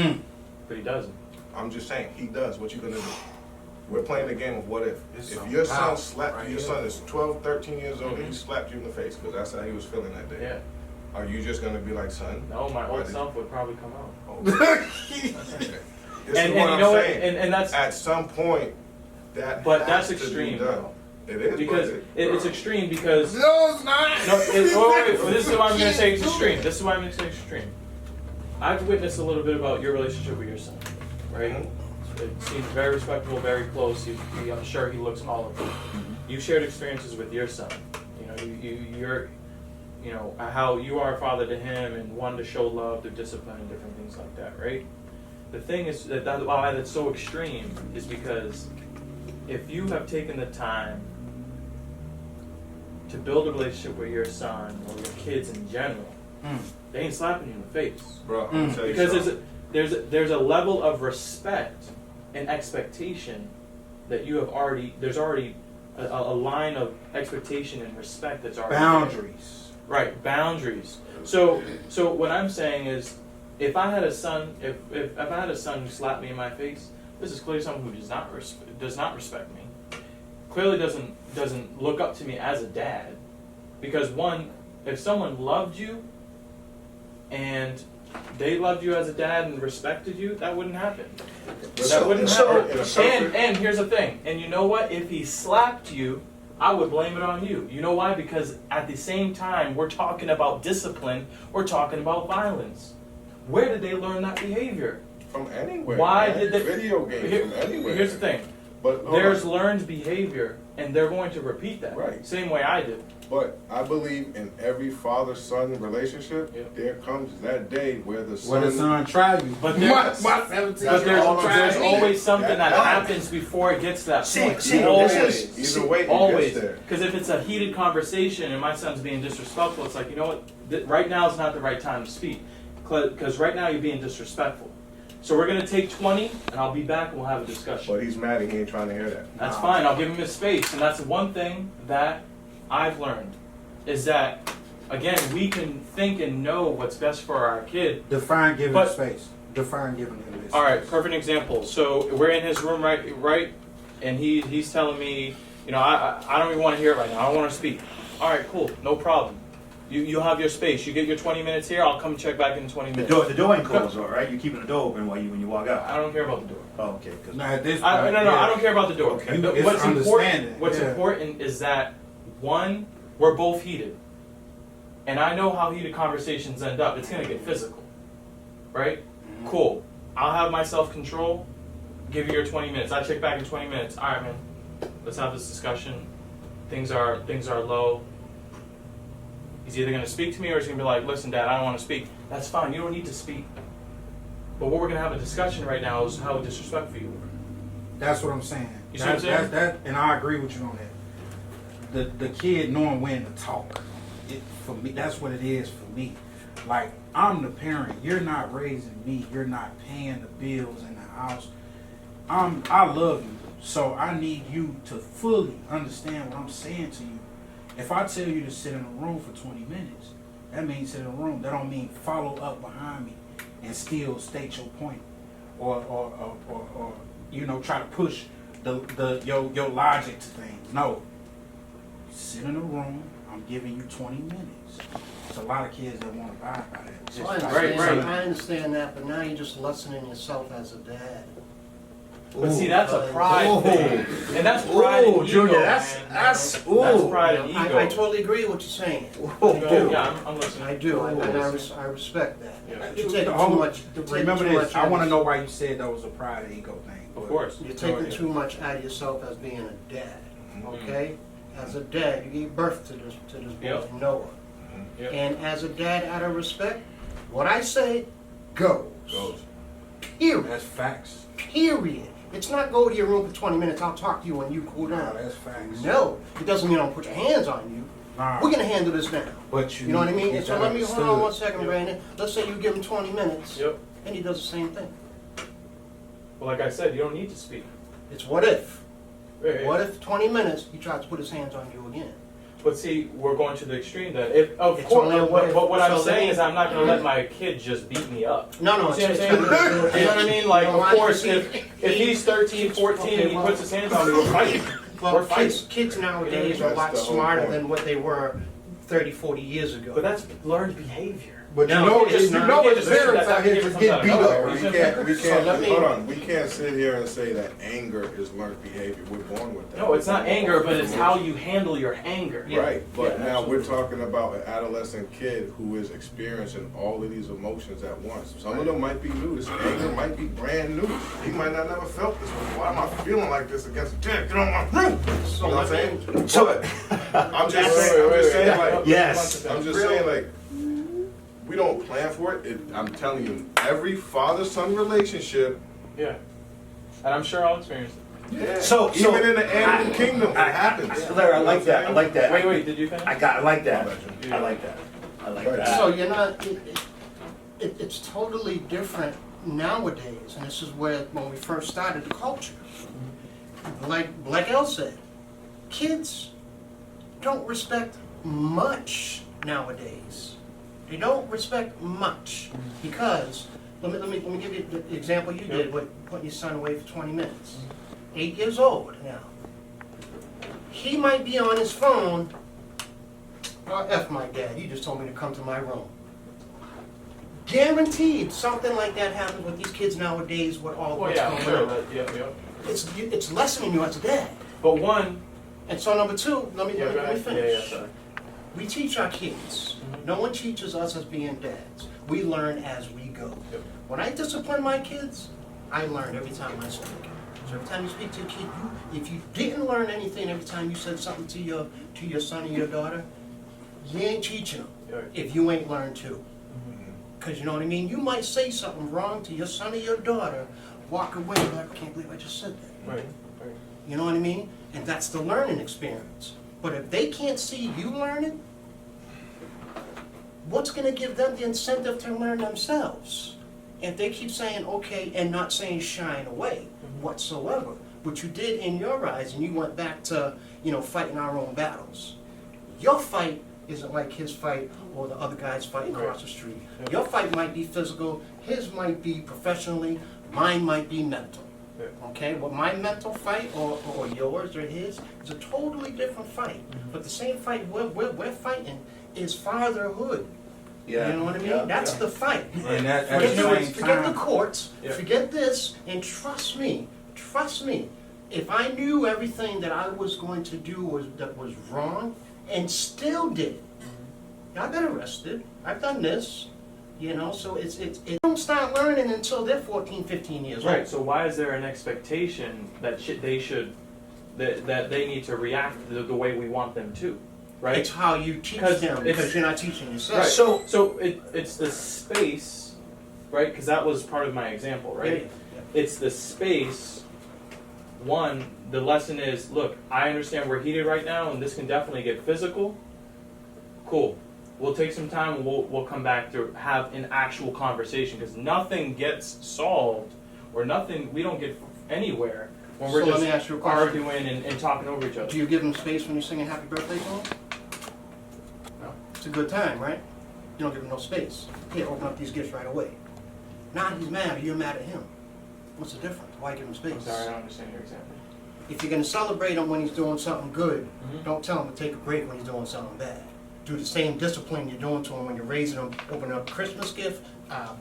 but he doesn't. I'm just saying, he does. What you gonna do? We're playing the game of what if. It's If some your son power slapped right you, your here. son is 12, 13 years old, and he Mhm. slapped you in the face because that's how he was feeling that day. Yeah. Are you just gonna be like, son? No, my why old did- self would probably come out. Oh. This is And what you I'm know what? saying. And that's At some point, But has that's to be extreme, done. though. It is because but it's extreme because No, it's not. no. This is why I'm gonna say it's extreme. This is why I'm gonna say extreme. I've witnessed a little bit about your relationship with your son, right? Mhm. It seems very respectable, very close. I'm sure he looks all of it. You've shared experiences with your son. You know, you're, how you are a father to him and one to show love through discipline and different things like that, right? The thing is that why that's so extreme is because if you have taken the time to build a relationship with your son or your kids in general, they ain't slapping you in the face. Bro, I'm gonna tell you Because something. there's a level of respect and expectation that you have already, there's already a line of expectation and respect that's already there. Boundaries. Right, boundaries. So what I'm saying is, if I had a son, if I had a son who slapped me in my face, this is clearly someone who does not respect me. Clearly doesn't look up to me as a dad, because one, if someone loved you and they loved you as a dad and respected you, that wouldn't happen. But That wouldn't happen. in a perfect- And here's the thing. And you know what? If he slapped you, I would blame it on you. You know why? Because at the same time, we're talking about discipline. We're talking about violence. Where did they learn that behavior? From anywhere. Why man. did they? Video games from anywhere. Here's the thing. But hold There's on. learned behavior, and they're going to repeat that. Right. Same way I did. But I believe in every father-son relationship, Yep. there comes that day where the Where the son try you. But my there's- 17 But That's all I'm there's saying. always something that That- happens before it gets to that See, point. see, always. this is- Either way, it Always. gets there. Because if it's a heated conversation and my son's being disrespectful, it's like, you know what? Right now is not the right time to speak. Because right now you're being disrespectful. So we're going to take 20, and I'll be back and we'll have a discussion. But he's mad and he ain't trying to hear that. That's fine. I'll give him his space. And that's one thing that I've learned is that, again, we can think and know what's best for our kid. Define giving But- space. Define giving him this. All right, perfect example. So we're in his room, right, and he's telling me, you know, I don't even want to hear it right now. I don't want to speak. All right, cool, no problem. You have your space. You get your 20 minutes here. I'll come check back in 20 The minutes. door ain't closed, all right? You're keeping the door open when you walk out. I don't care about the door. Oh, okay. 'Cause- Now, at this point, I don't care about the door. Okay. It's What's understanding, important? What's yeah. important is that one, we're both heated, and I know how heated conversations end up. It's gonna get physical, right? Mm-hmm. Cool. I'll have my self-control. Give you your 20 minutes. I check back in 20 minutes. All right, man. Let's have this discussion. Things are low. He's either gonna speak to me or he's gonna be like, "Listen, Dad, I don't want to speak." That's fine. You don't need to speak. But what we're gonna have a discussion right now is how disrespectful you were. That's what I'm saying. You see what I'm saying? And I agree with you on that. The kid knowing when to talk. For me, that's what it is for me. Like, I'm the parent. You're not raising me. You're not paying the bills in the house. I love you. So I need you to fully understand what I'm saying to you. If I tell you to sit in a room for 20 minutes, that means sit in a room. That don't mean follow up behind me and still state your point. Or you know, try to push your logic to things. No. Sit in a room. I'm giving you 20 minutes. There's a lot of kids that want to abide by that. So I Just- understand, right. I understand that, but now you're just lessening yourself as a dad. But see, that's a pride Ooh. thing, and that's pride and ego, Junior, that's man. that's That's ooh. pride and ego. I totally agree with what you're saying. Yeah, I'm listening. I do, and I respect that. Yeah. You're taking too Hold on. much. you're taking Remember too this. much I out want to of- know why you said that was a pride and ego thing. Of course. You're Go taking ahead. too much out of yourself as being a dad, Mm-hmm. okay? As a dad, you gave birth to this boy, Yep. Noah. Yep. And as a dad, out of respect, what I say goes. Goes. Period. That's facts. Period. It's not go to your room for 20 minutes, I'll talk to you when you cool No, down. that's facts. No, it doesn't mean I don't put your hands on you. Nah, We're gonna handle this now. but You know what I need to mean? get And so that let me hold on one understood. second, Brandon. Let's say you give him 20 minutes, Yep. and he does the same thing. Well, like I said, you don't need to speak. It's what if? Right. What if 20 minutes he tries to put his hands on you again? But see, we're going to the extreme that if of It's course, only a what if. but what I'm So saying then- is I'm not going to let my kid just beat me up. No, no, You see what I'm saying? You know what I mean? Like, of course, if he's 13, 14, and he puts his hands on me, we're fighting. Well, We're fighting. kids nowadays are a lot That's the whole smarter point. than what they were 30, 40 years ago. But that's learned behavior. But No, you know, it's not. what It's parents just- out here that's just how get it beat comes out of up. nowhere. We So can't, let me- hold on. We can't sit here and say that anger is learned behavior. We're born with that. No, it's not anger, but it's how you handle your anger. Yeah. Right, but Yeah, now we're absolutely. talking about an adolescent kid who is experiencing all of these emotions at once. Some of them might be new. This anger might be brand new. He might not never felt this before. Why am I feeling like this against a kid? Get on my room. So You know what I'm let saying? So- I'm just saying, like, Yes. I'm just saying, like, we don't plan for it. I'm telling you, every father-son relationship, Yeah. And I'm sure I'll experience it. yeah, So- even in the animal kingdom, it happens. Larry, I like that. I like that. Wait, did you finish? I like that. I like that. I like Right. that. So you're not, it's totally different nowadays, and this is where, when we first started the culture, like El said, kids don't respect much nowadays. They don't respect much, because, let me give you the example you did with putting your son away for 20 minutes. 8 years old now. He might be on his phone. Oh, F my dad, you just told me to come to my room. Guaranteed, something like that happens with these kids nowadays with all Well, what's yeah, going sure, on. yeah. It's lessening you as a dad. But one, And so number two, let me go let me ahead. finish. Sorry. We teach our kids. Mhm. No one teaches us as being dads. We learn as we go. Yep. When I discipline my kids, I learn every time I speak. So every time you speak to a kid, if you didn't learn anything every time you said something to your son or your daughter, you ain't teaching them. Right. If you ain't learned too. Because you know what I mean? You might say something wrong to your son or your daughter, walk away, like, I can't believe I just said that. Right. Right. You know what I mean? And that's the learning experience. But if they can't see you learning, what's going to give them the incentive to learn themselves? If they keep saying okay and not saying shine away whatsoever, which you did in your eyes, and you went back to, fighting our own battles. Your fight isn't like his fight or the other guy's fighting across the street. Yep. Your fight might be physical, his might be professionally, mine might be mental. Yep. Okay, well, my mental fight or yours or his is a totally different fight. But the same fight we're fighting is fatherhood. Yeah. You know what I mean? Yeah, That's yeah. the fight. And at Forget, the same forget the time, courts, Yeah. forget this, and trust me, if I knew everything that I was going to do that was wrong and still did it, I got arrested, I've done this, so it don't start learning until they're 14, 15 years Right. old. So why is there an expectation that that they need to react the way we want them to? Right. It's how you teach 'Cause them, it's- because you're not teaching yourself. Right. So- So it's the space, right? Because that was part of my example, right? It's the space. One, the lesson is, look, I understand we're heated right now, and this can definitely get physical. Cool. We'll take some time, and we'll come back to have an actual conversation, because nothing gets solved, or we don't get anywhere when we're So let just me ask you a question. arguing and talking over each other. Do you give them space when you're singing happy birthday to them? No. It's a good time, right? You don't give them no space. Here, open up these gifts right away. Now he's mad or you're mad at him. What's the difference? Why give him space? I'm sorry, I don't understand your example. If you're going to celebrate him when he's doing something good, Mhm. don't tell him to take a break when he's doing something bad. Do the same discipline you're doing to him when you're raising him, opening up a Christmas gift,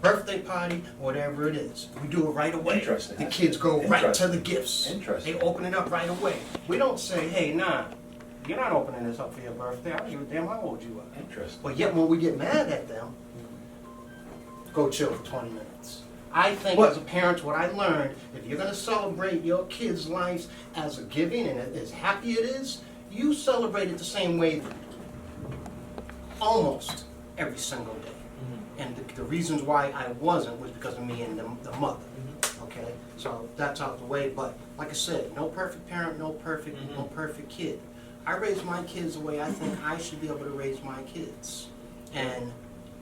birthday party, whatever it is. We do it right away. Interesting. The kids go right to Interesting. the gifts. Interesting. They open it up right away. We don't say, hey, nah, you're not opening this up for your birthday. I don't give a damn how old you are. Interesting. But yet when we get mad at them, go chill for 20 minutes. I think What? as a parent, what I learned, if you're gonna celebrate your kids' lives as a giving and as happy it is, you celebrate it the same way almost every single day. And the reasons why I wasn't was because of me and the mother. Okay, so that's out the way. But like I said, no perfect parent, no perfect kid. I raise my kids the way I think I should be able to raise my kids. And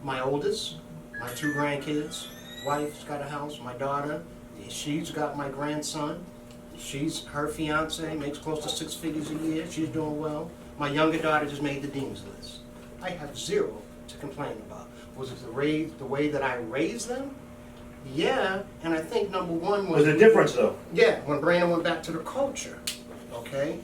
my oldest, my 2 grandkids, wife's got a house, my daughter, she's got my grandson. Her fiance makes close to 6 figures a year. She's doing well. My younger daughter just made the dean's list. I have 0 to complain about. Was it the way that I raised them? Yeah, and I think number one was... There's a difference though. Yeah, when Brandon went back to the culture, okay?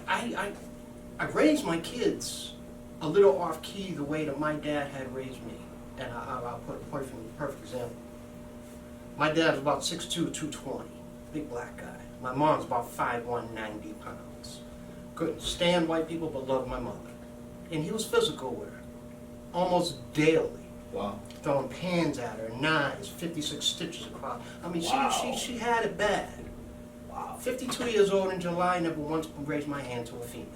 I raised my kids a little off key the way that my dad had raised me. And I'll put a perfect example. My dad was about 6'2", 220, big black guy. My mom's about 5'1", 90 pounds. Couldn't stand white people but loved my mother. And he was physical with her, almost daily. Wow. Throwing pans at her, knives, 56 stitches across. I mean, Wow. she had it bad. Wow. 52 years old in July, never once raised my hand to a female.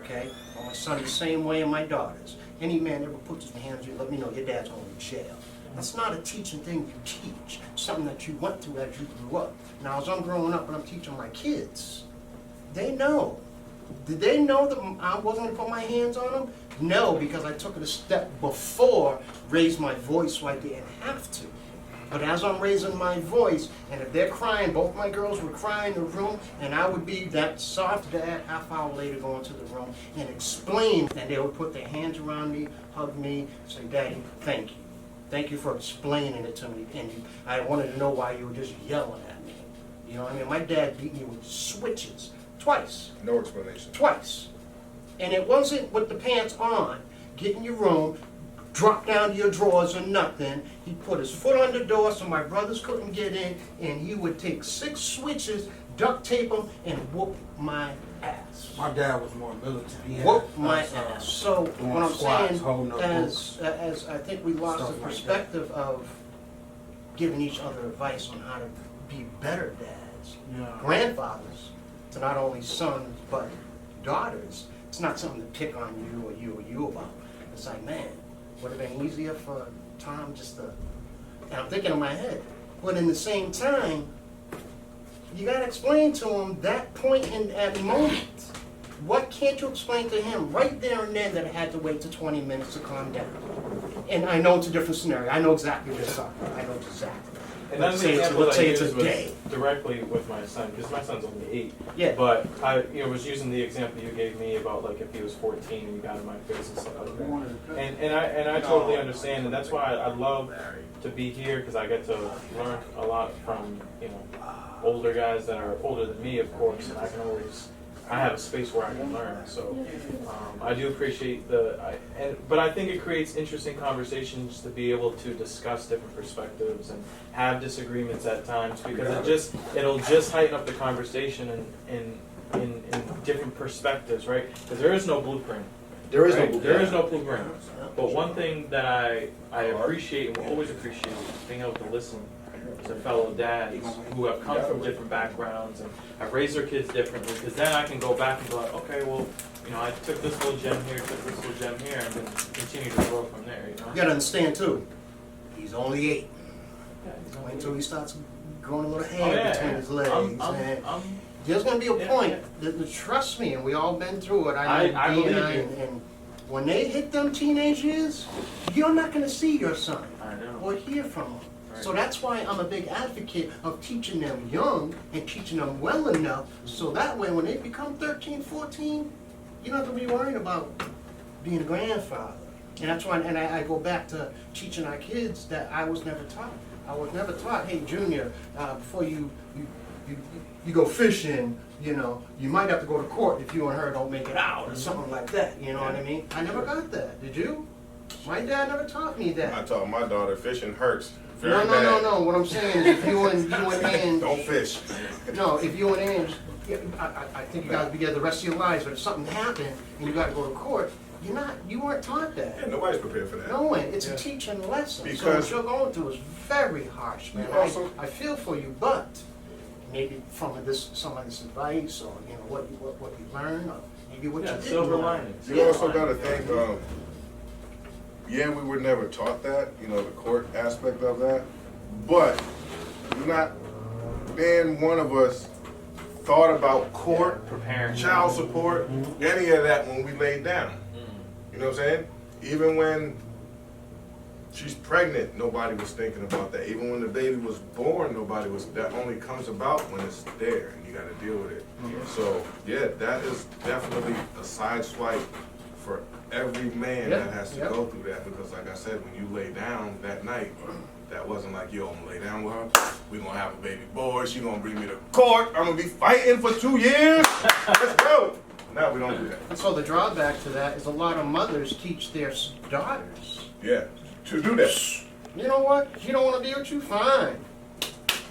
Okay? Well, my son the same way, and my daughters. Any man ever puts his hands on you, let me know your dad's going to jail. That's not a teaching thing you teach. Something that you went through as you grew up. Now, as I'm growing up and I'm teaching my kids, they know. Did they know that I wasn't going to put my hands on them? No, because I took it a step before, raised my voice so I didn't have to. But as I'm raising my voice, and if they're crying, both my girls would cry in the room, and I would be that soft dad half hour later go into the room and explain, and they would put their hands around me, hug me, say, Daddy, thank you. Thank you for explaining it to me, and I wanted to know why you were just yelling at me. You know what I mean? My dad beat me with switches, twice. No explanation. Twice. And it wasn't with the pants on. Get in your room, drop down to your drawers or nothing. He'd put his foot on the door so my brothers couldn't get in, and he would take 6 switches, duct tape them, and whoop my ass. My dad was more militant. He had Whoop my us, ass. So doing what I'm squats, saying, holding up as I think we lost Stuff the like that. perspective of giving each other advice on how to be better dads, Yeah. grandfathers, to not only sons but daughters. It's not something to pick on you or you about. It's like, man, would have been easier for Tom just to, and I'm thinking in my head, but in the same time, you gotta explain to him that point in that moment. What can't you explain to him right there and then that I had to wait to 20 minutes to calm down? And I know it's a different scenario. I know exactly what it's talking about. I know exactly. And that's Let's the say it's, example let's that I say it's used a was day. directly with my son, because my son's only 8. Yeah. But I, was using the example you gave me about like if he was 14 and you got in my face and stuff like that. And I totally understand, and that's why I love to be here, because I get to learn a lot from older guys that are older than me, of course, and I have a space where I can learn. So I do appreciate but I think it creates interesting conversations to be able to discuss different perspectives and have disagreements at times, because it'll just heighten up the conversation in different perspectives, right? Because there is no blueprint. There is no Right? blueprint. There is no blueprint. But one thing that I appreciate and will always appreciate is being able to listen to fellow dads who have come from different backgrounds and have raised their kids differently, because then I can go back and go like, okay, well, I took this little gem here, took this little gem here, and then continue to grow from there. You gotta understand too, he's only 8. Yeah, he's only Wait until he starts growing a little Oh, hair yeah, between yeah. his legs. and I'm there's gonna be a Yeah, point yeah. that, trust me, and we all been through it. I know I Dee and believe I, you. and when they hit them teenage years, you're not gonna see your son I know. or hear from him. Right. So that's why I'm a big advocate of teaching them young and teaching them well enough, so that way when they become 13, 14, you don't have to be worried about being a grandfather. And that's why, and I go back to teaching our kids that I was never taught. I was never taught, hey, Junior, before you go fishing, you might have to go to court if you and her don't make it out, or something like that, you know what I mean? I never got that, did you? My dad never taught me that. I taught my daughter fishing hurts very No, bad. no. What I'm saying is if you and Ange, Don't fish. no, if you and Ange, I think you guys be together the rest of your lives, but if something happened and you got to go to court, you weren't taught that. Yeah, nobody's prepared for that. No one. It's Yeah. a teaching lesson. So Because- what you're going through is very harsh, man. You also- I feel for you, but maybe from some of this advice, or what you learned, or maybe what Yeah, you didn't silver learn. linings. You also got to think, yeah, we were never taught that, the court aspect of that, but not then one of us thought about court, Preparing. child support, any of that when we laid down. You know what I'm saying? Even when she's pregnant, nobody was thinking about that. Even when the baby was born, nobody was. That only comes about when it's there, and you got to deal with it. So yeah, that is definitely a side swipe for every man Yeah, that has to yeah. go through that. Because like I said, when you lay down that night, that wasn't like, yo, I'm gonna lay down with her. We gonna have a baby boy. She gonna bring me to court. I'm gonna be fighting for 2 years. Let's go. No, we don't do that. And so the drawback to that is a lot of mothers teach their daughters, Yeah, to do that. you know what? He don't want to be with you, fine.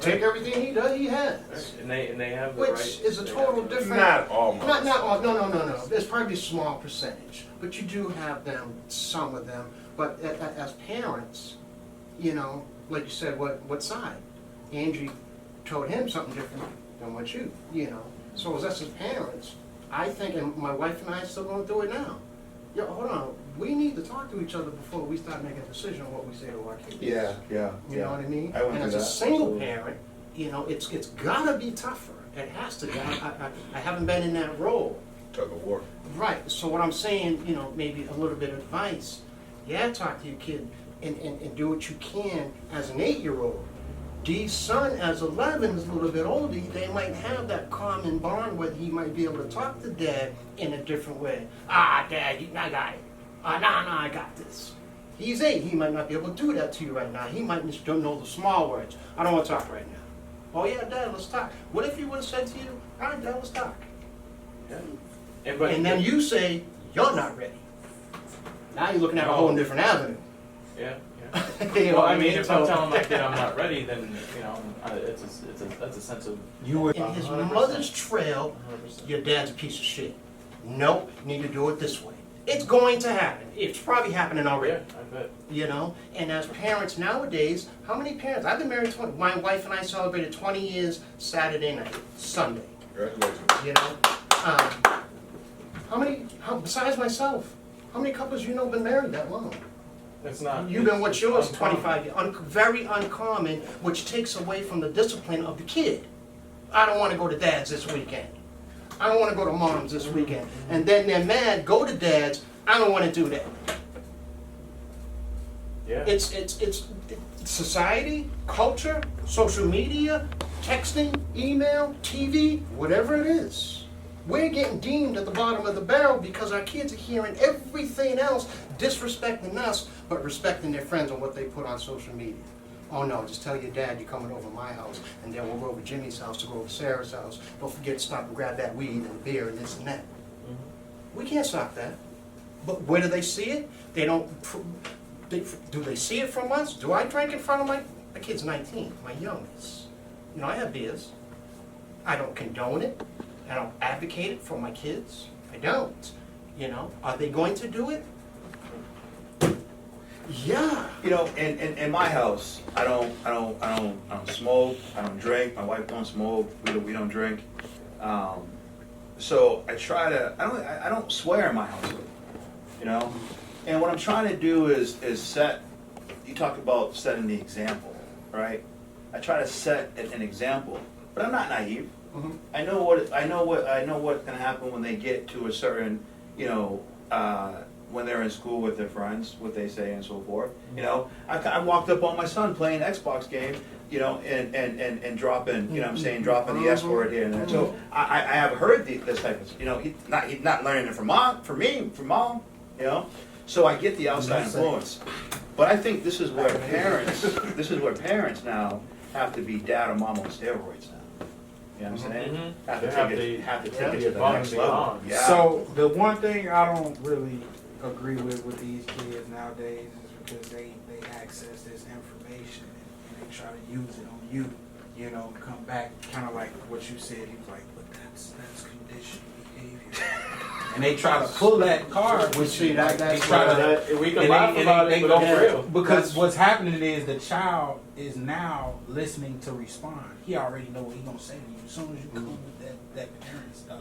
Take everything he does, he has. And they have the Which right. is a they total have the- different. Not all mothers. Not all. No. There's probably a small percentage, but you do have them, some of them. But as parents, like you said, what side? Angie told him something different than what you. So as us as parents, I think, and my wife and I are still going through it now. Yo, hold on. We need to talk to each other before we start making a decision on what we say to our kids. Yeah. You know what I mean? I went And as through a that, single absolutely. parent, it's gotta be tougher. It has to be. I haven't been in that role. Tug of war. Right. So what I'm saying, maybe a little bit of advice. Yeah, talk to your kid and do what you can as an 8-year-old. Dee's son, as 11, is a little bit older. They might have that common bond where he might be able to talk to Dad in a different way. Dad, I got it. No, I got this. He's 8. He might not be able to do that to you right now. He might just don't know the small words. I don't want to talk right now. Oh yeah, Dad, let's talk. What if he would have said to you, all right, Dad, let's talk. And And then you say, you're not ready. Now you're looking at a whole different avenue. Yeah. You know Well, what I mean, if I'm So- telling my kid I'm not ready, then that's a sense of You would. In his 100%. mother's trail, 100%. your dad's a piece of shit. Nope, need to do it this way. It's going to happen. It's probably happening already. Yeah, I bet. You know, and as parents nowadays, how many parents? I've been married 20. My wife and I celebrated 20 years Saturday night, Sunday. Congratulations. You know, besides myself, how many couples you know been married that long? It's not. You've been what's yours uncommon. 25 years. Very uncommon, which takes away from the discipline of the kid. I don't want to go to dad's this weekend. I don't want to go to mom's this weekend. And then they're mad, go to dad's. I don't want to do that. Yeah. It's society, culture, social media, texting, email, TV, whatever it is. We're getting deemed at the bottom of the barrel because our kids are hearing everything else, disrespecting us, but respecting their friends on what they put on social media. Oh no, just tell your dad you're coming over to my house, and then we'll go over to Jimmy's house to go over to Sarah's house. Don't forget to stop and grab that weed and the beer and this and that. We can't stop that. But where do they see it? They don't. Do they see it from us? Do I drink in front of my kid's 19, my youngest? You know, I have beers. I don't condone it. I don't advocate it for my kids. I don't. You know, are they going to do it? Yeah. You know, in my house, I don't smoke. I don't drink. My wife don't smoke. We don't drink. So I try to. I don't swear in my house. You know, and what I'm trying to do is set. You talk about setting the example, right? I try to set an example, but I'm not naive. Mhm. I know what's gonna happen when they get to a certain, when they're in school with their friends, what they say and so forth. You know, I walked up on my son playing Xbox game, and dropping, dropping the S word here and there. So I have heard this type of, he's not learning it from mom, So I get the outside influence, but I think this is where parents now have to be dad or mom on steroids now. You know what I'm saying? Mhm. Have to They take it to the above next and level. beyond. Yeah. So the one thing I don't really agree with these kids nowadays is because they access this information and they try to use it on you, come back kind of like what you said. He was like, but that's conditioned behavior. And they try to pull that card with See, you. that- Like, they that's try right. to, We can and laugh they about it, go but it's for real. it. Because what's happening is the child is now listening to respond. He already know what he gonna say to you. As soon as you come with that parent stuff,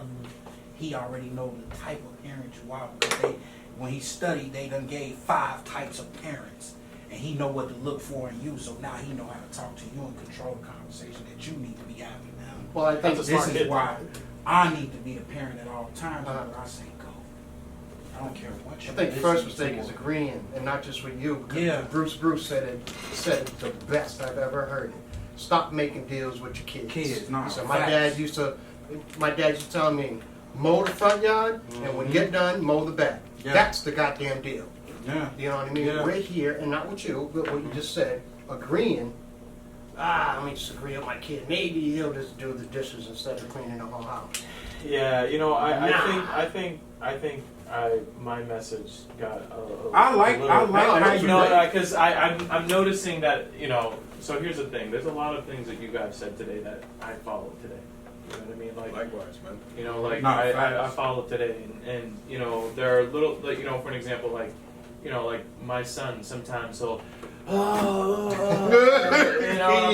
he already know the type of parent you are. Because when he studied, they done gave 5 types of parents. And he know what to look for in you, so now he know how to talk to you and control the conversation that you need to be having now. Well, I think That's a This smart is kid. why I need to be the parent at all times. Uh-huh. Where I say go. I don't care what you. I think the listen first to mistake or- is agreeing, and not just with you. Because Yeah. Bruce said it the best I've ever heard it. Stop making deals with your kids. Kids, no, He said, facts. my dad used to tell me, mow the front yard, and when you get done, mow the back. Yeah. That's the goddamn deal. Yeah. You know what I mean? Yeah. We're here, and not with you, but what you just said, agreeing. Let me just agree with my kid. Maybe he'll just do the dishes instead of cleaning the whole house. Yeah, Nah. I think my message got a I like little, how that's you. great. because I'm noticing that, so here's the thing, there's a lot of things that you guys said today that I followed today. You know what I mean? Like, Likewise, man. No, I facts. followed today, and there are little, like, for an example, like my son sometimes he'll, I'm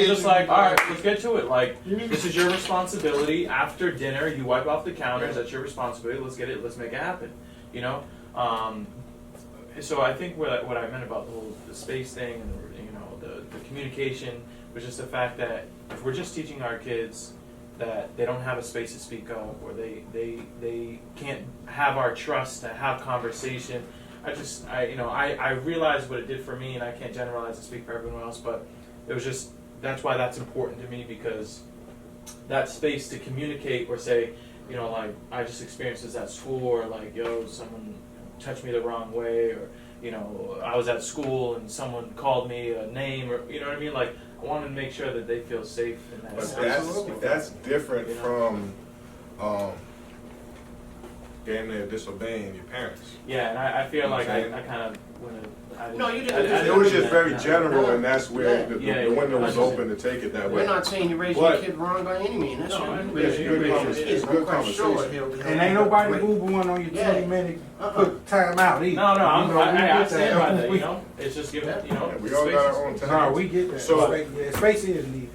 just like, all right, let's get to it. Like, this is your responsibility. After dinner, you wipe off the counters. That's your responsibility. Let's make it happen. So I think what I meant about the space thing and the communication was just the fact that if we're just teaching our kids that they don't have a space to speak of, or they can't have our trust to have conversation. I realized what it did for me, and I can't generalize and speak for everyone else, but it was just, that's why that's important to me, because that space to communicate or say, like, I just experienced this at school, or like, someone touched me the wrong way, or, I was at school and someone called me a name, or, you know what I mean? Like, I wanted to make sure that they feel safe in that But sense. that's different You know? from damn near disobeying your parents. Yeah, and I feel like I Okay. kind of went. No, you didn't. It was just very Yeah. general, and that's where Yeah. the Yeah, window was yeah. open to take it that way. We're not saying you raise your But- kid wrong by any means. That's No, your I- you raise yeah, your good kids. conversation. I'm Good quite sure conversation. he'll And ain't nobody great. boo-booing on your Yeah. 20-minute Uh-uh. quick time out either. No, I You know, we I get stand by that. We- You know, it's just giving. You know, Yeah, we the all got spaces. our own time. No, we get that. So- Space is needed.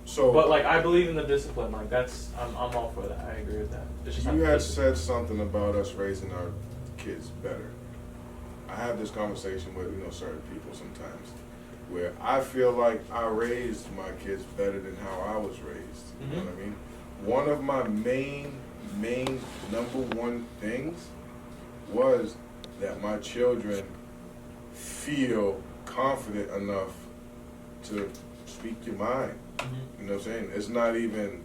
So But like, I believe in the discipline. Like that's, I'm all for that. I agree with that. It's just you not had discipline. said something about us raising our kids better. I have this conversation with certain people sometimes, where I feel like I raised my kids better than how I was raised. You know what I mean? One of my main number one things was that my children feel confident enough to speak your mind. You know what I'm saying? It's not even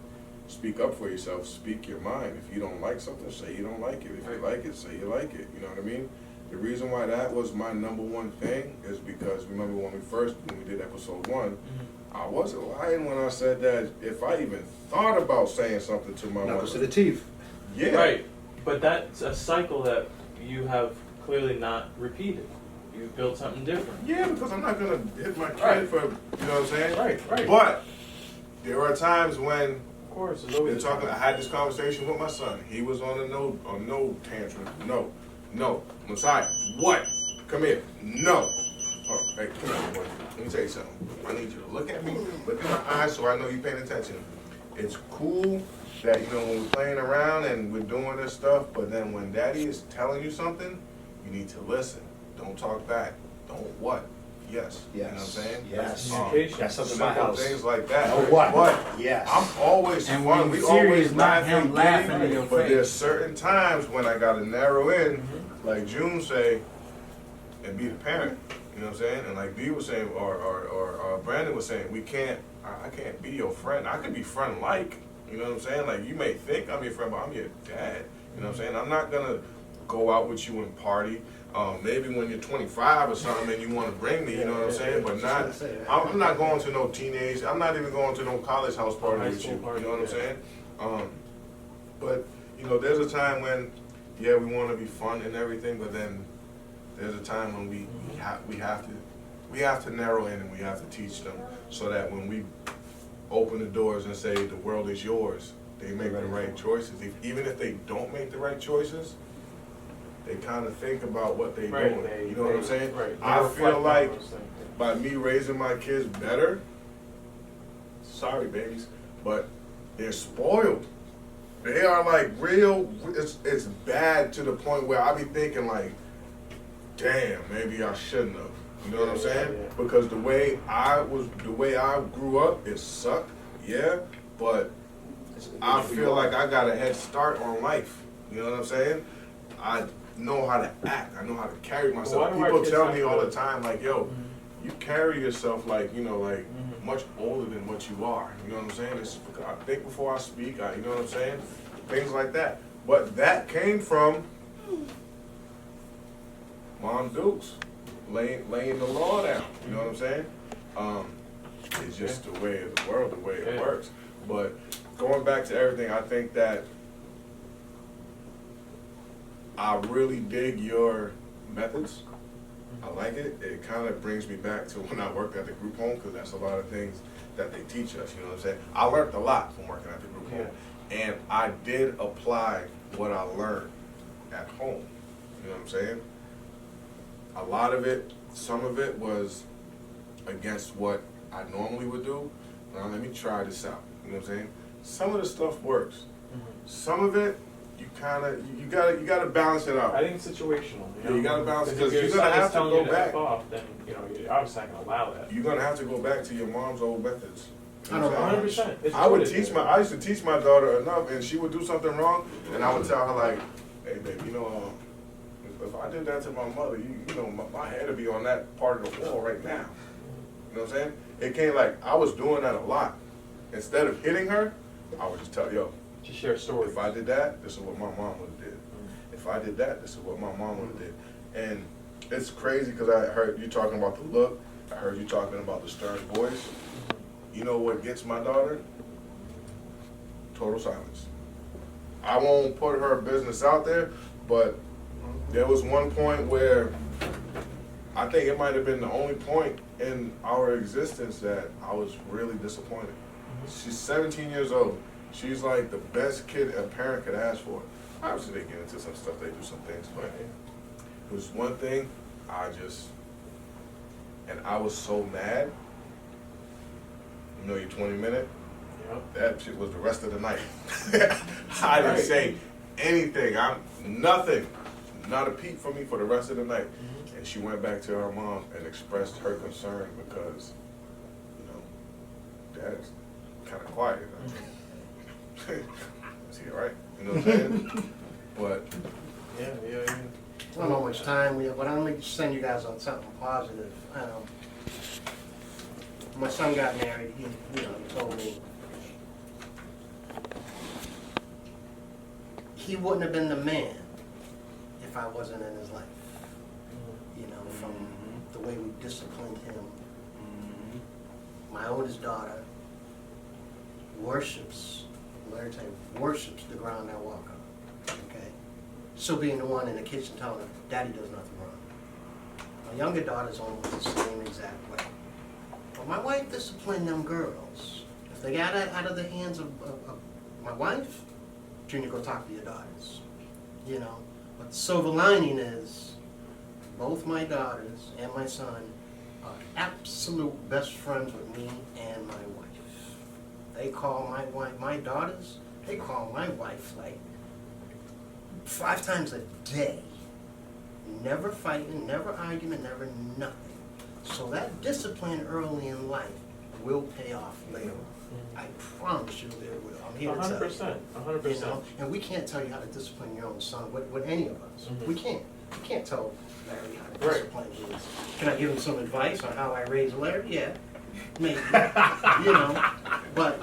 speak up for yourself, speak your mind. If you don't like something, say you don't like it. If you like it, say you like it. You know what I mean? The reason why that was my number one thing is because remember when we did episode 1, I wasn't lying when I said that if I even thought about saying something to my Knuckles to mother, the teeth. yeah, Right, but that's a cycle that you have clearly not repeated. You've built something different. yeah, because I'm not gonna hit my kid Right. for, you know what I'm saying? Right. But there are times when Of course, there's they're always talking. I had this conversation with my son. He was on a no tantrum. No, Messiah. What? Come here. No. Oh, hey, come here, boy. Let me tell you something. I need you to look at me, look in my eyes, so I know you're paying attention. It's cool that when we're playing around and we're doing this stuff, but then when Daddy is telling you something, you need to listen. Don't talk back. Don't what? Yes. You know what I'm saying? Yes. communication. That's something in my Simple house. things like that. Oh, what? But Yes. I'm always And fun. when We you're always serious, not him giddy, laughing in your but face. there's certain times when I gotta narrow in, like June say, and be the parent. You know what I'm saying? And like B was saying, or Brandon was saying, I can't be your friend. I could be friend-like. You know what I'm saying? Like you may think I'm your friend, but I'm your dad. You know what I'm saying? I'm not gonna go out with you and party. Maybe when you're 25 or something and you want to bring me, you know what I'm saying? But not, I'm not going to no teenage, I'm not even going to no college house party High with school you, party, you know what I'm yeah. saying? But, there's a time when, yeah, we want to be fun and everything, but then there's a time when we have to narrow in and we have to teach them so that when we open the doors and say the world is yours, they make the right choices. Even if they don't make the right choices, they kind of think about what they're Right, doing. You know what I'm saying? Right. I They reflect feel on like those things. by me raising my kids better, sorry babies, but they're spoiled. They are like real, it's bad to the point where I be thinking like, damn, maybe I shouldn't have. You know what I'm saying? Yeah. Because the way I grew up, it sucked, yeah, but I feel like I got a head start on life. You know what I'm saying? I know how to act. I know how to carry myself. Why do our People kids tell have me to- all the time, like, yo, you carry yourself like, much older than what you are. You know what I'm saying? I think before I speak, you know what I'm saying? Things like that. But that came from Mom Dukes laying the law down. You know what I'm saying? It's just the way of the world, the way it Yeah. works. But going back to everything, I think that I really dig your methods. I like it. It kind of brings me back to when I worked at the group home, because that's a lot of things that they teach us, you know what I'm saying? I learned a lot from working at the group home. And I did apply what I learned at home, you know what I'm saying? A lot of it, some of it was against what I normally would do. Now let me try this out, you know what I'm saying? Some of the stuff works. Some of it, you gotta balance it out. I think it's situational. Yeah, you gotta balance it, 'cause if your you're gonna son is have to telling go you to back. F off, then you're obviously not gonna allow that. You're gonna have to go back to your mom's old methods. You I know don't what I'm know. saying? 100%. I used to teach my daughter enough, and she would do something wrong, and I would tell her like, hey babe, if I did that to my mother, my head would be on that part of the wall right now. You know what I'm saying? It came like, I was doing that a lot. Instead of hitting her, I would just tell, yo, Just share stories. if I did that, this is what my mom would have did. If I did that, this is what my mom would have did. And it's crazy because I heard you talking about the look. I heard you talking about the stern voice. You know what gets my daughter? Total silence. I won't put her business out there, but there was one point where I think it might have been the only point in our existence that I was really disappointed. She's 17 years old. She's like the best kid a parent could ask for. Obviously, they get into some stuff, they do some things, but it was one thing and I was so mad. You know, your 20-minute? Yep. That shit was the rest of the night. I didn't say anything. Nothing. Not a peep from me for the rest of the night. And she went back to her mom and expressed her concern because, you know, Dad's kind of quiet. Is he all right? You know what I'm saying? But Yeah. I don't know how much time we have, but I'm gonna send you guys on something positive. My son got married, he told me he wouldn't have been the man if I wasn't in his life. You know, from the way we disciplined him. My oldest daughter worships the ground I walk on. Okay? So being the one in the kitchen telling her, Daddy does nothing wrong. My younger daughter's almost the same exact way. But my wife disciplined them girls. If they got out of the hands of my wife, Junior, go talk to your daughters. You know? But the silver lining is both my daughters and my son are absolute best friends with me and my wife. They call my daughters, they call my wife like 5 times a day. Never fighting, never arguing, never nothing. So that discipline early in life will pay off later. I promise you it will. I'm here to tell you. 100%. You know, and we can't tell you how to discipline your own son with any of us. We can't. We can't tell Larry how to discipline you. Can I give him some advice on how I raise Larry? Yeah, maybe. You know, but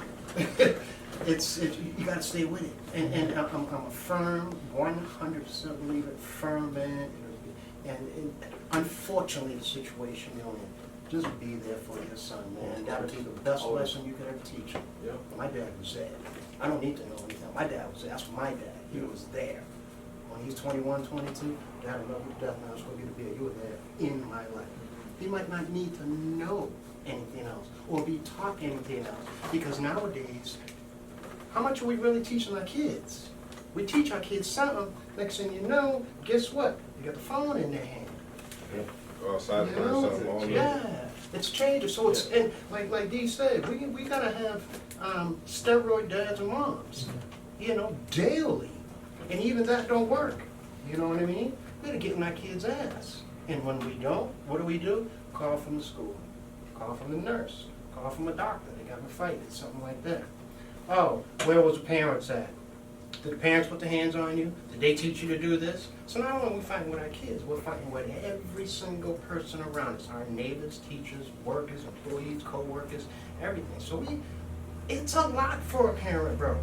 you got to stay with it. And I'm a firm, 100% believer, firm man. And unfortunately, the situation you're in, just be there for your son, man. That would be the best lesson you could ever teach him. Yeah. My dad was there. I don't need to know anything. My dad was there. That's my dad. He was there. When he's 21, 22, Dad, I love you to death, man. I was going to get a beer. You were there in my life. He might not need to know anything else or be taught anything else. Because nowadays, how much are we really teaching our kids? We teach our kids something. Next thing you know, guess what? You got the phone in their hand. go outside and learn something all day. Yeah, it's changing. So it's, and like Dee said, we gotta have steroid dads and moms, you know, daily. And even that don't work. You know what I mean? We gotta get in our kids' ass. And when we don't, what do? Call from the school, call from the nurse, call from a doctor. They got in a fight, something like that. Oh, where was the parents at? Did the parents put their hands on you? Did they teach you to do this? So not only are we fighting with our kids, we're fighting with every single person around us. Our neighbors, teachers, workers, employees, co-workers, everything. So it's a lot for a parent, bro.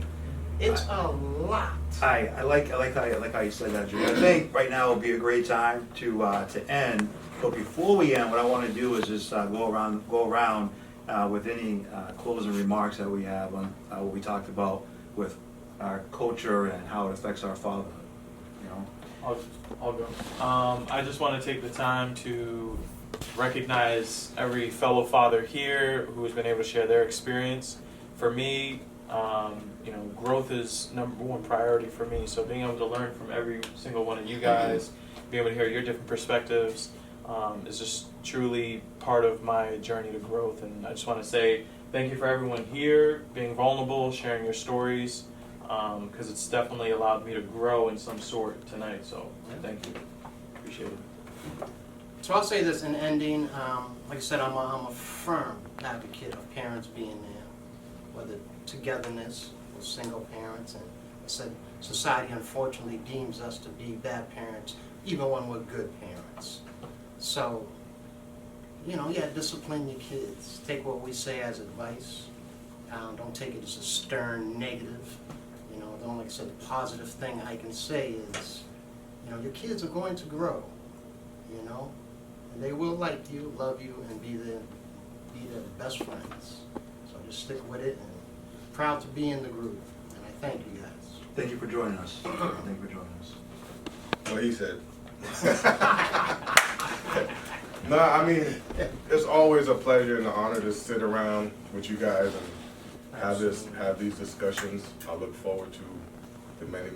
It's a lot. I like how you said that, Jimmy. I think right now would be a great time to end. But before we end, what I want to do is just go around with any closing remarks that we have on what we talked about with our culture and how it affects our fatherhood. You know. I'll go. I just want to take the time to recognize every fellow father here who has been able to share their experience. For me, you know, growth is number one priority for me. So being able to learn from every single one of you guys, being able to hear your different perspectives, is just truly part of my journey to growth. And I just want to say thank you for everyone here, being vulnerable, sharing your stories, because it's definitely allowed me to grow in some sort tonight. So thank you. Appreciate it. So I'll say this in ending. Like I said, I'm a firm advocate of parents being there, whether togetherness or single parents. And I said society unfortunately deems us to be bad parents, even when we're good parents. So, you know, discipline your kids. Take what we say as advice. Don't take it as a stern negative. You know, the only positive thing I can say is, you know, your kids are going to grow, you know, and they will like you, love you, and be their best friends. So just stick with it, and proud to be in the group, and I thank you guys. Thank you for joining us. Thank you for joining us. What he said. No, I mean, it's always a pleasure and an honor to sit around with you guys and have these discussions. I look forward to the many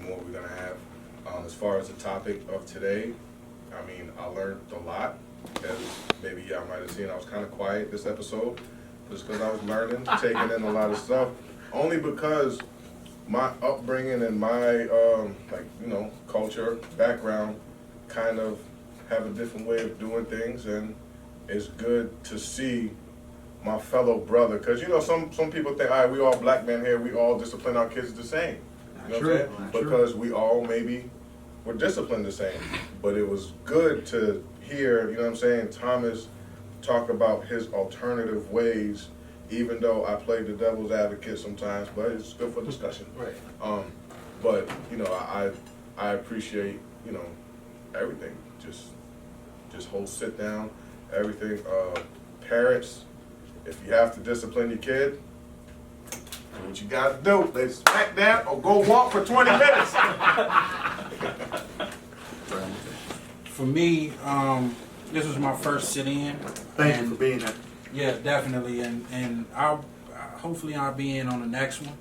more we're gonna have. As far as the topic of today, I mean, I learned a lot. As maybe y'all might have seen, I was kind of quiet this episode, just because I was learning, taking in a lot of stuff. Only because my upbringing and my culture, background, kind of have a different way of doing things, and it's good to see my fellow brother. Because some people think, all right, we all black men here, we all discipline our kids the same. You know what I'm saying? Because we all maybe were disciplined the same. But it was good to hear, you know what I'm saying, Thomas talk about his alternative ways, even though I play the devil's advocate sometimes, but it's good for discussion. Right. But I appreciate, everything. Just whole sit down, everything. Parents, if you have to discipline your kid, do what you gotta do. They smack that or go walk for 20 minutes. For me, this was my first sit-in. Thank you for being here. Yeah, definitely, and hopefully I'll be in on the next one.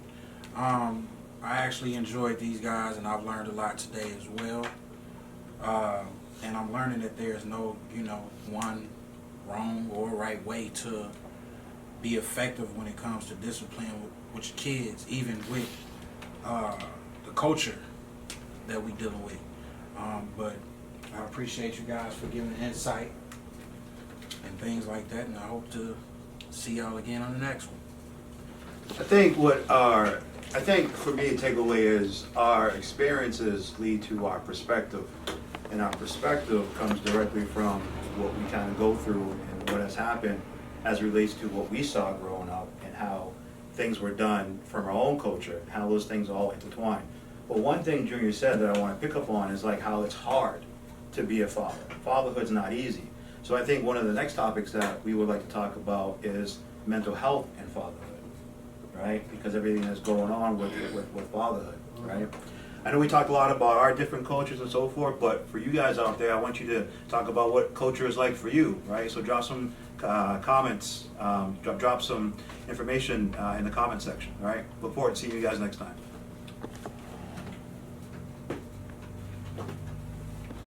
I actually enjoyed these guys, and I've learned a lot today as well. And I'm learning that there's no, one wrong or right way to be effective when it comes to discipline with your kids, even with the culture that we dealing with. But I appreciate you guys for giving the insight and things like that, and I hope to see y'all again on the next one. I think for me, the takeaway is our experiences lead to our perspective, and our perspective comes directly from what we kind of go through and what has happened as it relates to what we saw growing up and how things were done from our own culture, and how those things all intertwine. But one thing Junior said that I want to pick up on is like how it's hard to be a father. Fatherhood's not easy. So I think one of the next topics that we would like to talk about is mental health and fatherhood, right? Because everything that's going on with fatherhood, right? I know we talked a lot about our different cultures and so forth, but for you guys out there, I want you to talk about what culture is like for you, right? So drop some comments, drop some information in the comment section, all right? Look forward to seeing you guys next time.